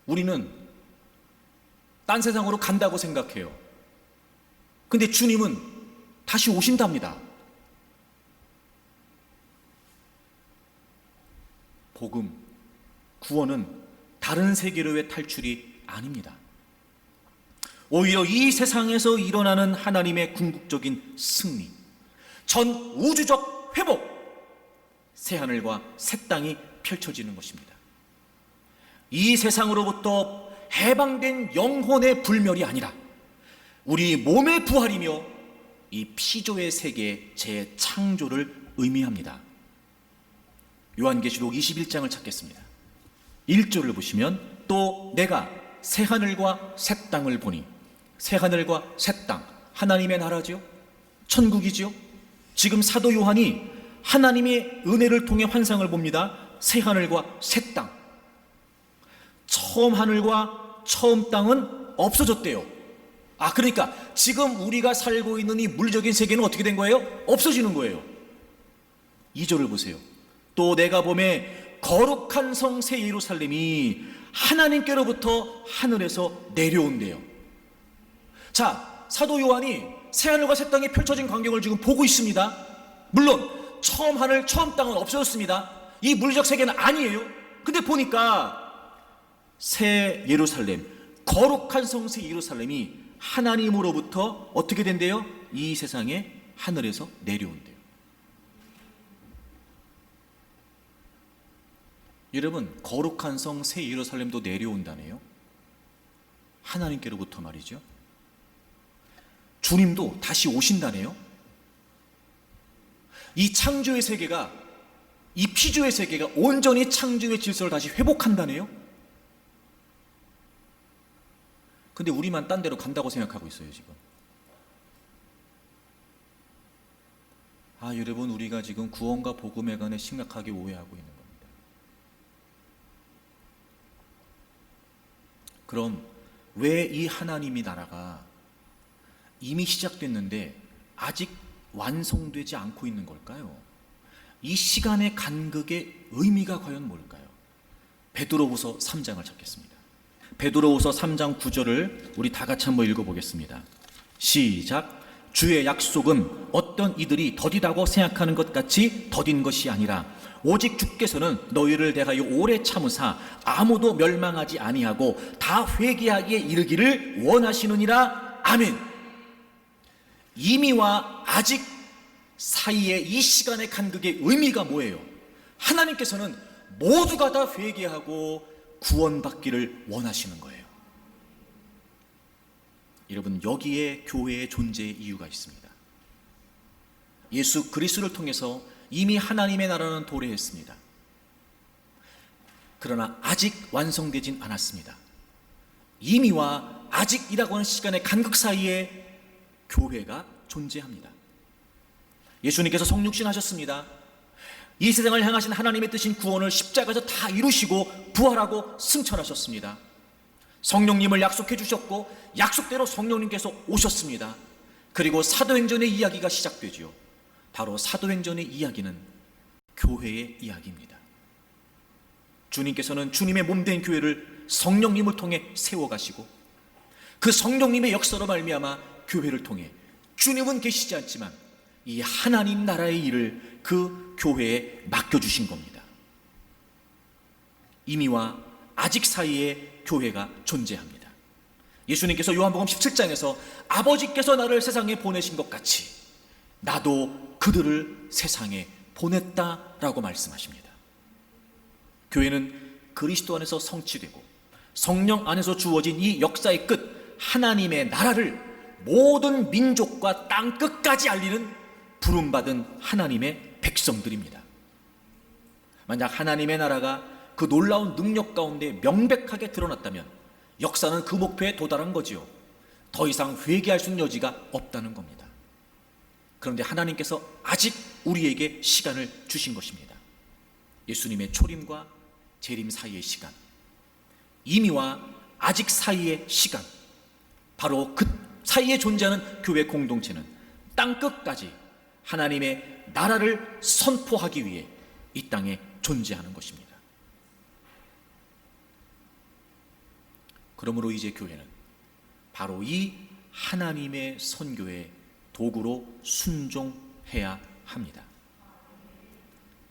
우리는 딴 세상으로 간다고 생각해요. 근데 주님은 다시 오신답니다. 복음, 구원은 다른 세계로의 탈출이 아닙니다. 오히려 이 세상에서 일어나는 하나님의 궁극적인 승리, 전 우주적 회복, 새하늘과 새 땅이 펼쳐지는 것입니다. 이 세상으로부터 해방된 영혼의 불멸이 아니라 우리 몸의 부활이며 이 피조의 세계의 재창조를 의미합니다. 요한계시록 21장을 찾겠습니다. 1절을 보시면, 또 내가 새하늘과 새 땅을 보니, 새하늘과 새 땅, 하나님의 나라죠, 천국이죠. 지금 사도 요한이 하나님의 은혜를 통해 환상을 봅니다. 새하늘과 새 땅, 처음 하늘과 처음 땅은 없어졌대요. 그러니까 지금 우리가 살고 있는 이 물적인 세계는 어떻게 된 거예요? 없어지는 거예요. 2절을 보세요. 또 내가 보매 거룩한 성 새 예루살렘이 하나님께로부터 하늘에서 내려온대요. 자, 사도 요한이 새하늘과 새 땅이 펼쳐진 광경을 지금 보고 있습니다. 물론 처음 하늘 처음 땅은 없어졌습니다. 이 물리적 세계는 아니에요. 근데 보니까 새 예루살렘, 거룩한 성 새 예루살렘이 하나님으로부터 어떻게 된대요? 이 세상에 하늘에서 내려온대요. 여러분, 거룩한 성 새 예루살렘도 내려온다네요. 하나님께로부터 말이죠. 주님도 다시 오신다네요. 이 창조의 세계가, 이 피조의 세계가 온전히 창조의 질서를 다시 회복한다네요. 근데 우리만 딴 데로 간다고 생각하고 있어요, 지금. 여러분, 우리가 지금 구원과 복음에 관해 심각하게 오해하고 있는 겁니다. 그럼 왜 이 하나님의 나라가 이미 시작됐는데 아직 완성되지 않고 있는 걸까요? 이 시간의 간극의 의미가 과연 뭘까요? 베드로후서 3장을 찾겠습니다. 베드로후서 3장 9절을 우리 다 같이 한번 읽어보겠습니다. 시작. 주의 약속은 어떤 이들이 더디다고 생각하는 것 같이 더딘 것이 아니라 오직 주께서는 너희를 대하여 오래 참으사 아무도 멸망하지 아니하고 다 회개하기에 이르기를 원하시느니라. 아멘. 이미와 아직 사이의 이 시간의 간극의 의미가 뭐예요? 하나님께서는 모두가 다 회개하고 구원받기를 원하시는 거예요. 여러분, 여기에 교회의 존재의 이유가 있습니다. 예수 그리스도를 통해서 이미 하나님의 나라는 도래했습니다. 그러나 아직 완성되진 않았습니다. 이미와 아직이라고 하는 시간의 간극 사이에 교회가 존재합니다. 예수님께서 성육신 하셨습니다. 이 세상을 향하신 하나님의 뜻인 구원을 십자가에서 다 이루시고 부활하고 승천하셨습니다. 성령님을 약속해 주셨고 약속대로 성령님께서 오셨습니다. 그리고 사도행전의 이야기가 시작되죠. 바로 사도행전의 이야기는 교회의 이야기입니다. 주님께서는 주님의 몸된 교회를 성령님을 통해 세워가시고 그 성령님의 역사로 말미암아 교회를 통해 주님은 계시지 않지만 이 하나님 나라의 일을 그 교회에 맡겨주신 겁니다. 이미와 아직 사이에 교회가 존재합니다. 예수님께서 요한복음 17장에서 아버지께서 나를 세상에 보내신 것 같이 나도 그들을 세상에 보냈다라고 말씀하십니다. 교회는 그리스도 안에서 성취되고 성령 안에서 주어진 이 역사의 끝 하나님의 나라를 모든 민족과 땅 끝까지 알리는 부름받은 하나님의 백성들입니다. 만약 하나님의 나라가 그 놀라운 능력 가운데 명백하게 드러났다면 역사는 그 목표에 도달한 거지요. 더 이상 회개할 수 있는 여지가 없다는 겁니다. 그런데 하나님께서 아직 우리에게 시간을 주신 것입니다. 예수님의 초림과 재림 사이의 시간, 이미와 아직 사이의 시간, 바로 그 사이에 존재하는 교회 공동체는 땅 끝까지 하나님의 나라를 선포하기 위해 이 땅에 존재하는 것입니다. 그러므로 이제 교회는 바로 이 하나님의 선교의 도구로 순종해야 합니다.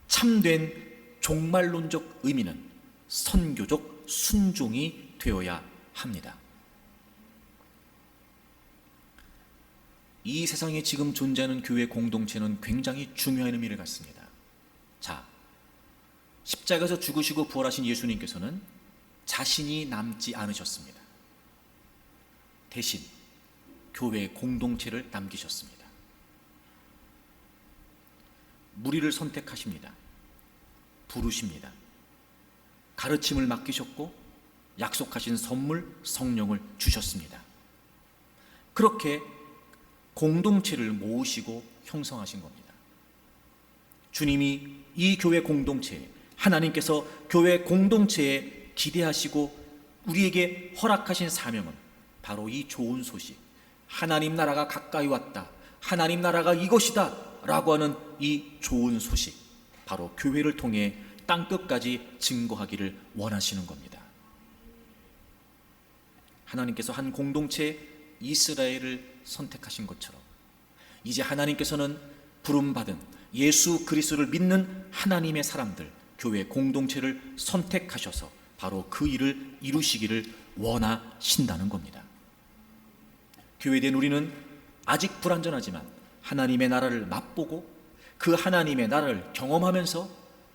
참된 종말론적 의미는 선교적 순종이 되어야 합니다. 이 세상에 지금 존재하는 교회 공동체는 굉장히 중요한 의미를 갖습니다. 자, 십자가에서 죽으시고 부활하신 예수님께서는 자신이 남지 않으셨습니다. 대신 교회 공동체를 남기셨습니다. 무리를 선택하십니다. 부르십니다. 가르침을 맡기셨고 약속하신 선물 성령을 주셨습니다. 그렇게 공동체를 모으시고 형성하신 겁니다. 주님이 이 교회 공동체에, 하나님께서 교회 공동체에 기대하시고 우리에게 허락하신 사명은 바로 이 좋은 소식, 하나님 나라가 가까이 왔다, 하나님 나라가 이것이다 라고 하는 이 좋은 소식, 바로 교회를 통해 땅끝까지 증거하기를 원하시는 겁니다. 하나님께서 한 공동체 이스라엘을 선택하신 것처럼 이제 하나님께서는 부름받은 예수 그리스도를 믿는 하나님의 사람들, 교회 공동체를 선택하셔서 바로 그 일을 이루시기를 원하신다는 겁니다. 교회된 우리는 아직 불완전하지만 하나님의 나라를 맛보고 그 하나님의 나라를 경험하면서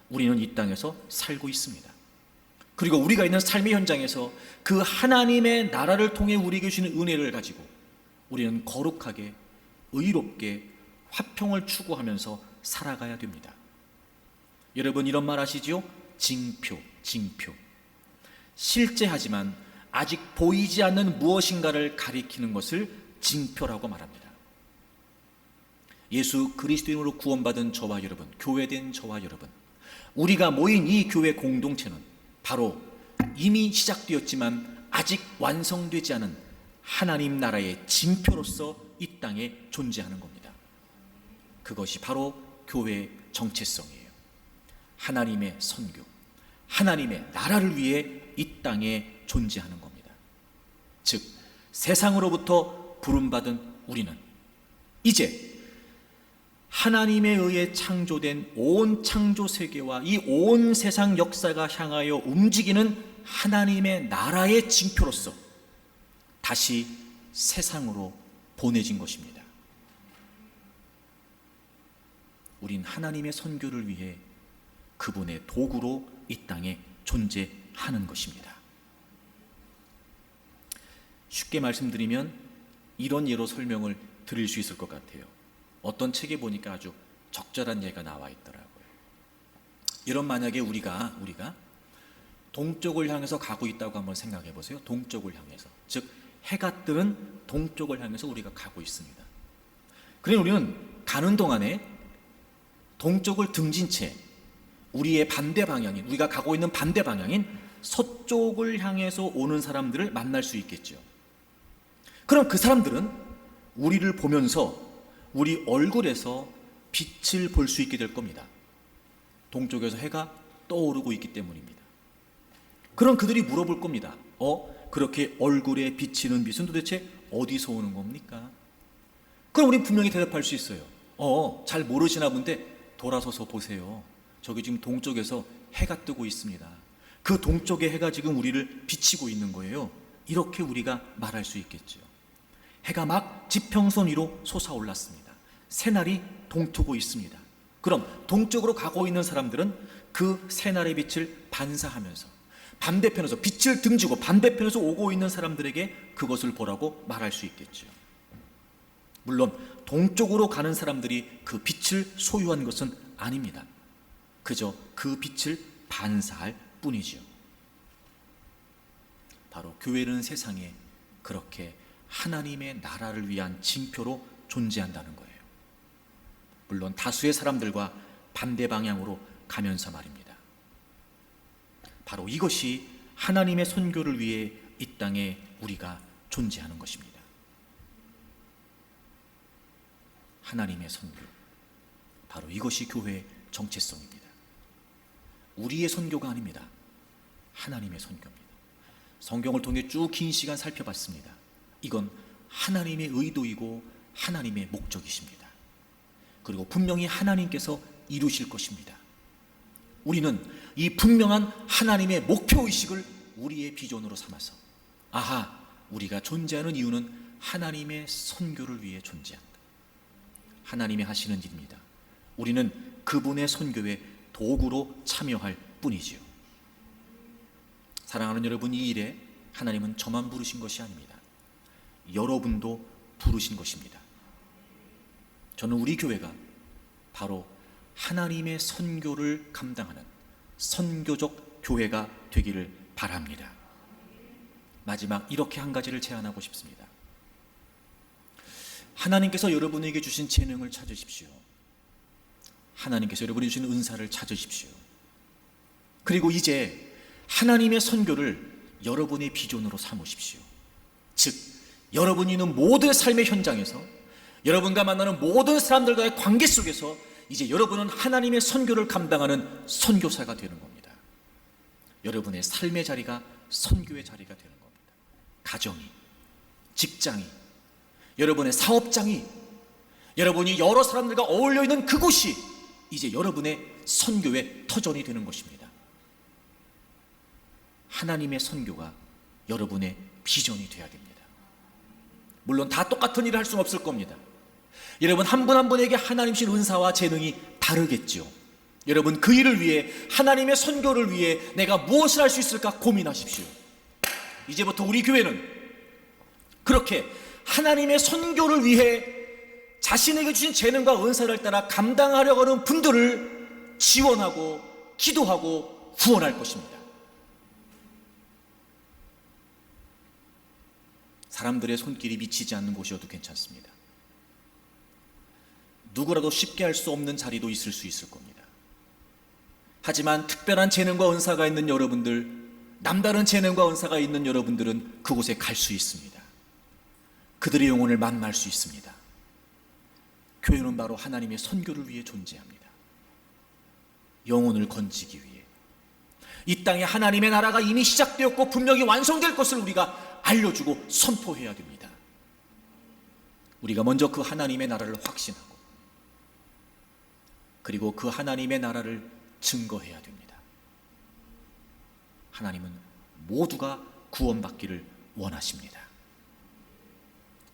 우리는 이 땅에서 살고 있습니다. 그리고 우리가 있는 삶의 현장에서 그 하나님의 나라를 통해 우리에게 주시는 은혜를 가지고 우리는 거룩하게 의롭게 화평을 추구하면서 살아가야 됩니다. 여러분 이런 말 아시지요? 징표, 징표. 실제하지만 아직 보이지 않는 무엇인가를 가리키는 것을 징표라고 말합니다. 예수 그리스도인으로 구원받은 저와 여러분, 교회된 저와 여러분, 우리가 모인 이 교회 공동체는 바로 이미 시작되었지만 아직 완성되지 않은 하나님 나라의 징표로서 이 땅에 존재하는 겁니다. 그것이 바로 교회의 정체성이에요. 하나님의 선교, 하나님의 나라를 위해 이 땅에 존재하는 겁니다. 즉 세상으로부터 부름받은 우리는 이제 하나님에 의해 창조된 온 창조 세계와 이 온 세상 역사가 향하여 움직이는 하나님의 나라의 징표로서 다시 세상으로 보내진 것입니다. 우린 하나님의 선교를 위해 그분의 도구로 이 땅에 존재하는 것입니다. 쉽게 말씀드리면 이런 예로 설명을 드릴 수 있을 것 같아요. 어떤 책에 보니까 아주 적절한 예가 나와 있더라고요. 이런 만약에 우리가 동쪽을 향해서 가고 있다고 한번 생각해 보세요. 동쪽을 향해서. 즉 해가 뜨는 동쪽을 향해서 우리가 가고 있습니다. 그래 우리는 가는 동안에 동쪽을 등진 채 우리의 반대 방향인, 우리가 가고 있는 반대 방향인 서쪽을 향해서 오는 사람들을 만날 수 있겠죠. 그럼 그 사람들은 우리를 보면서 우리 얼굴에서 빛을 볼 수 있게 될 겁니다. 동쪽에서 해가 떠오르고 있기 때문입니다. 그럼 그들이 물어볼 겁니다. 그렇게 얼굴에 비치는 빛은 도대체 어디서 오는 겁니까? 그럼 우리 분명히 대답할 수 있어요. 잘 모르시나 본데 돌아서서 보세요. 저기 지금 동쪽에서 해가 뜨고 있습니다. 그 동쪽의 해가 지금 우리를 비치고 있는 거예요. 이렇게 우리가 말할 수 있겠죠. 해가 막 지평선 위로 솟아올랐습니다. 새날이 동트고 있습니다. 그럼 동쪽으로 가고 있는 사람들은 그 새날의 빛을 반사하면서 반대편에서 빛을 등지고 반대편에서 오고 있는 사람들에게 그것을 보라고 말할 수 있겠죠. 물론 동쪽으로 가는 사람들이 그 빛을 소유한 것은 아닙니다. 그저 그 빛을 반사할 뿐이지요. 바로 교회는 세상에 그렇게 하나님의 나라를 위한 징표로 존재한다는 거예요. 물론 다수의 사람들과 반대 방향으로 가면서 말입니다. 바로 이것이 하나님의 선교를 위해 이 땅에 우리가 존재하는 것입니다. 하나님의 선교, 바로 이것이 교회의 정체성입니다. 우리의 선교가 아닙니다. 하나님의 선교입니다. 성경을 통해 쭉 긴 시간 살펴봤습니다. 이건 하나님의 의도이고 하나님의 목적이십니다. 그리고 분명히 하나님께서 이루실 것입니다. 우리는 이 분명한 하나님의 목표의식을 우리의 비전으로 삼아서 우리가 존재하는 이유는 하나님의 선교를 위해 존재한다. 하나님이 하시는 일입니다. 우리는 그분의 선교에 도구로 참여할 뿐이지요. 사랑하는 여러분, 이 일에 하나님은 저만 부르신 것이 아닙니다. 여러분도 부르신 것입니다. 저는 우리 교회가 바로 하나님의 선교를 감당하는 선교적 교회가 되기를 바랍니다. 마지막 이렇게 한 가지를 제안하고 싶습니다. 하나님께서 여러분에게 주신 재능을 찾으십시오. 하나님께서 여러분에게 주신 은사를 찾으십시오. 그리고 이제 하나님의 선교를 여러분의 비전으로 삼으십시오. 즉, 여러분이 있는 모든 삶의 현장에서, 여러분과 만나는 모든 사람들과의 관계 속에서 이제 여러분은 하나님의 선교를 감당하는 선교사가 되는 겁니다. 여러분의 삶의 자리가 선교의 자리가 되는 겁니다. 가정이, 직장이, 여러분의 사업장이, 여러분이 여러 사람들과 어울려 있는 그곳이 이제 여러분의 선교의 터전이 되는 것입니다. 하나님의 선교가 여러분의 비전이 되어야 됩니다. 물론 다 똑같은 일을 할 수는 없을 겁니다. 여러분 한 분 한 분에게 하나님 주신 은사와 재능이 다르겠죠. 여러분 그 일을 위해, 하나님의 선교를 위해 내가 무엇을 할 수 있을까 고민하십시오. 이제부터 우리 교회는 그렇게 하나님의 선교를 위해 자신에게 주신 재능과 은사를 따라 감당하려고 하는 분들을 지원하고 기도하고 후원할 것입니다. 사람들의 손길이 미치지 않는 곳이어도 괜찮습니다. 누구라도 쉽게 할 수 없는 자리도 있을 수 있을 겁니다. 하지만 특별한 재능과 은사가 있는 여러분들, 남다른 재능과 은사가 있는 여러분들은 그곳에 갈 수 있습니다. 그들의 영혼을 만날 수 있습니다. 교회는 바로 하나님의 선교를 위해 존재합니다. 영혼을 건지기 위해. 이 땅에 하나님의 나라가 이미 시작되었고 분명히 완성될 것을 우리가 알려주고 선포해야 됩니다. 우리가 먼저 그 하나님의 나라를 확신하고 그리고 그 하나님의 나라를 증거해야 됩니다. 하나님은 모두가 구원받기를 원하십니다.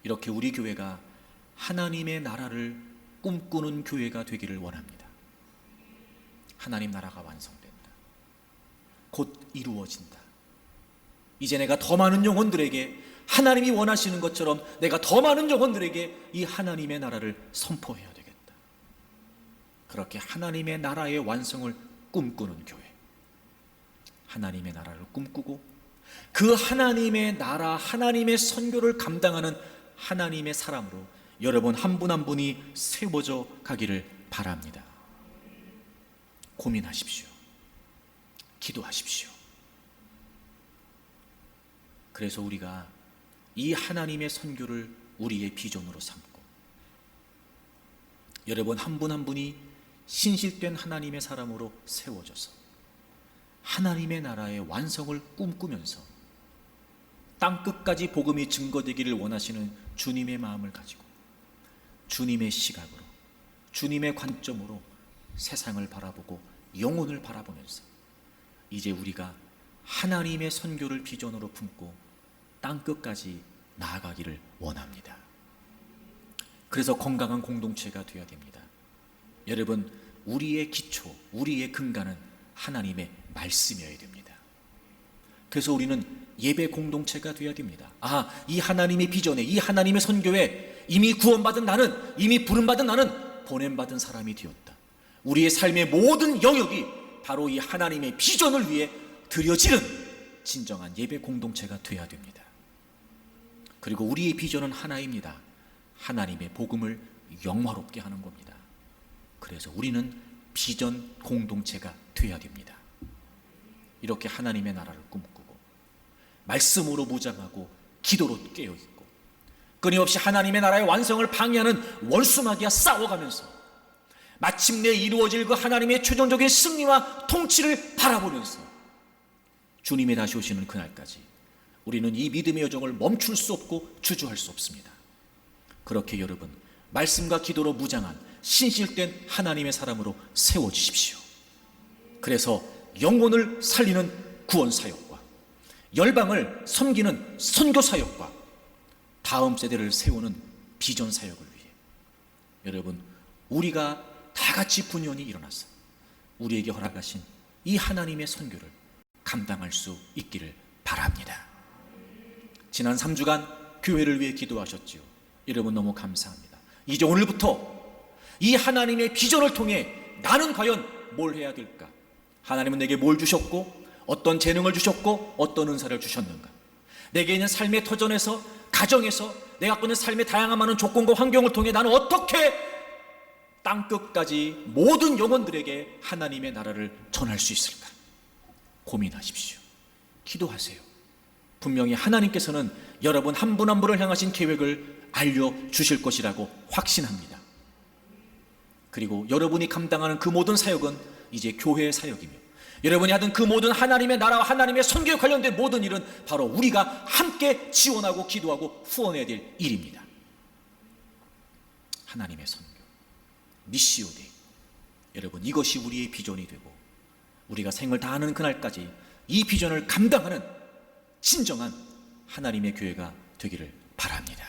이렇게 우리 교회가 하나님의 나라를 꿈꾸는 교회가 되기를 원합니다. 하나님 나라가 완성된다. 곧 이루어진다. 이제 내가 더 많은 영혼들에게 하나님이 원하시는 것처럼 내가 더 많은 영혼들에게 이 하나님의 나라를 선포해야 되겠다. 그렇게 하나님의 나라의 완성을 꿈꾸는 교회, 하나님의 나라를 꿈꾸고 그 하나님의 나라, 하나님의 선교를 감당하는 하나님의 사람으로 여러분 한 분 한 분이 세워져 가기를 바랍니다. 고민하십시오. 기도하십시오. 그래서 우리가 이 하나님의 선교를 우리의 비전으로 삼고, 여러분 한 분 한 분이 신실된 하나님의 사람으로 세워져서 하나님의 나라의 완성을 꿈꾸면서 땅끝까지 복음이 증거되기를 원하시는 주님의 마음을 가지고 주님의 시각으로, 주님의 관점으로 세상을 바라보고 영혼을 바라보면서 이제 우리가 하나님의 선교를 비전으로 품고 땅끝까지 나아가기를 원합니다. 그래서 건강한 공동체가 되어야 됩니다. 여러분, 우리의 기초, 우리의 근간은 하나님의 말씀이어야 됩니다. 그래서 우리는 예배 공동체가 되어야 됩니다. 이 하나님의 비전에, 이 하나님의 선교에 이미 구원받은 나는, 이미 부름받은 나는 보냄받은 사람이 되었다. 우리의 삶의 모든 영역이 바로 이 하나님의 비전을 위해 드려지는 진정한 예배 공동체가 되어야 됩니다. 그리고 우리의 비전은 하나입니다. 하나님의 복음을 영화롭게 하는 겁니다. 그래서 우리는 비전 공동체가 되어야 됩니다. 이렇게 하나님의 나라를 꿈꾸고 말씀으로 무장하고 기도로 깨어있고 끊임없이 하나님의 나라의 완성을 방해하는 원수마귀와 싸워가면서 마침내 이루어질 그 하나님의 최종적인 승리와 통치를 바라보면서 주님이 다시 오시는 그날까지 우리는 이 믿음의 여정을 멈출 수 없고 주저할 수 없습니다. 그렇게 여러분, 말씀과 기도로 무장한 신실된 하나님의 사람으로 세워주십시오. 그래서 영혼을 살리는 구원사역과 열방을 섬기는 선교사역과 다음 세대를 세우는 비전사역을 위해 여러분, 우리가 다 같이 분연히 일어나서 우리에게 허락하신 이 하나님의 선교를 감당할 수 있기를 바랍니다. 지난 3주간 교회를 위해 기도하셨지요. 여러분 너무 감사합니다. 이제 오늘부터 이 하나님의 비전을 통해 나는 과연 뭘 해야 될까? 하나님은 내게 뭘 주셨고 어떤 재능을 주셨고 어떤 은사를 주셨는가? 내게 있는 삶의 터전에서, 가정에서 내가 갖고 있는 삶의 다양한 많은 조건과 환경을 통해 나는 어떻게 땅끝까지 모든 영혼들에게 하나님의 나라를 전할 수 있을까? 고민하십시오. 기도하세요. 분명히 하나님께서는 여러분 한 분 한 분을 향하신 계획을 알려주실 것이라고 확신합니다. 그리고 여러분이 감당하는 그 모든 사역은 이제 교회의 사역이며 여러분이 하던 그 모든 하나님의 나라와 하나님의 선교에 관련된 모든 일은 바로 우리가 함께 지원하고 기도하고 후원해야 될 일입니다. 하나님의 선교, 미시오 데이. 여러분, 이것이 우리의 비전이 되고 우리가 생을 다하는 그날까지 이 비전을 감당하는 진정한 하나님의 교회가 되기를 바랍니다.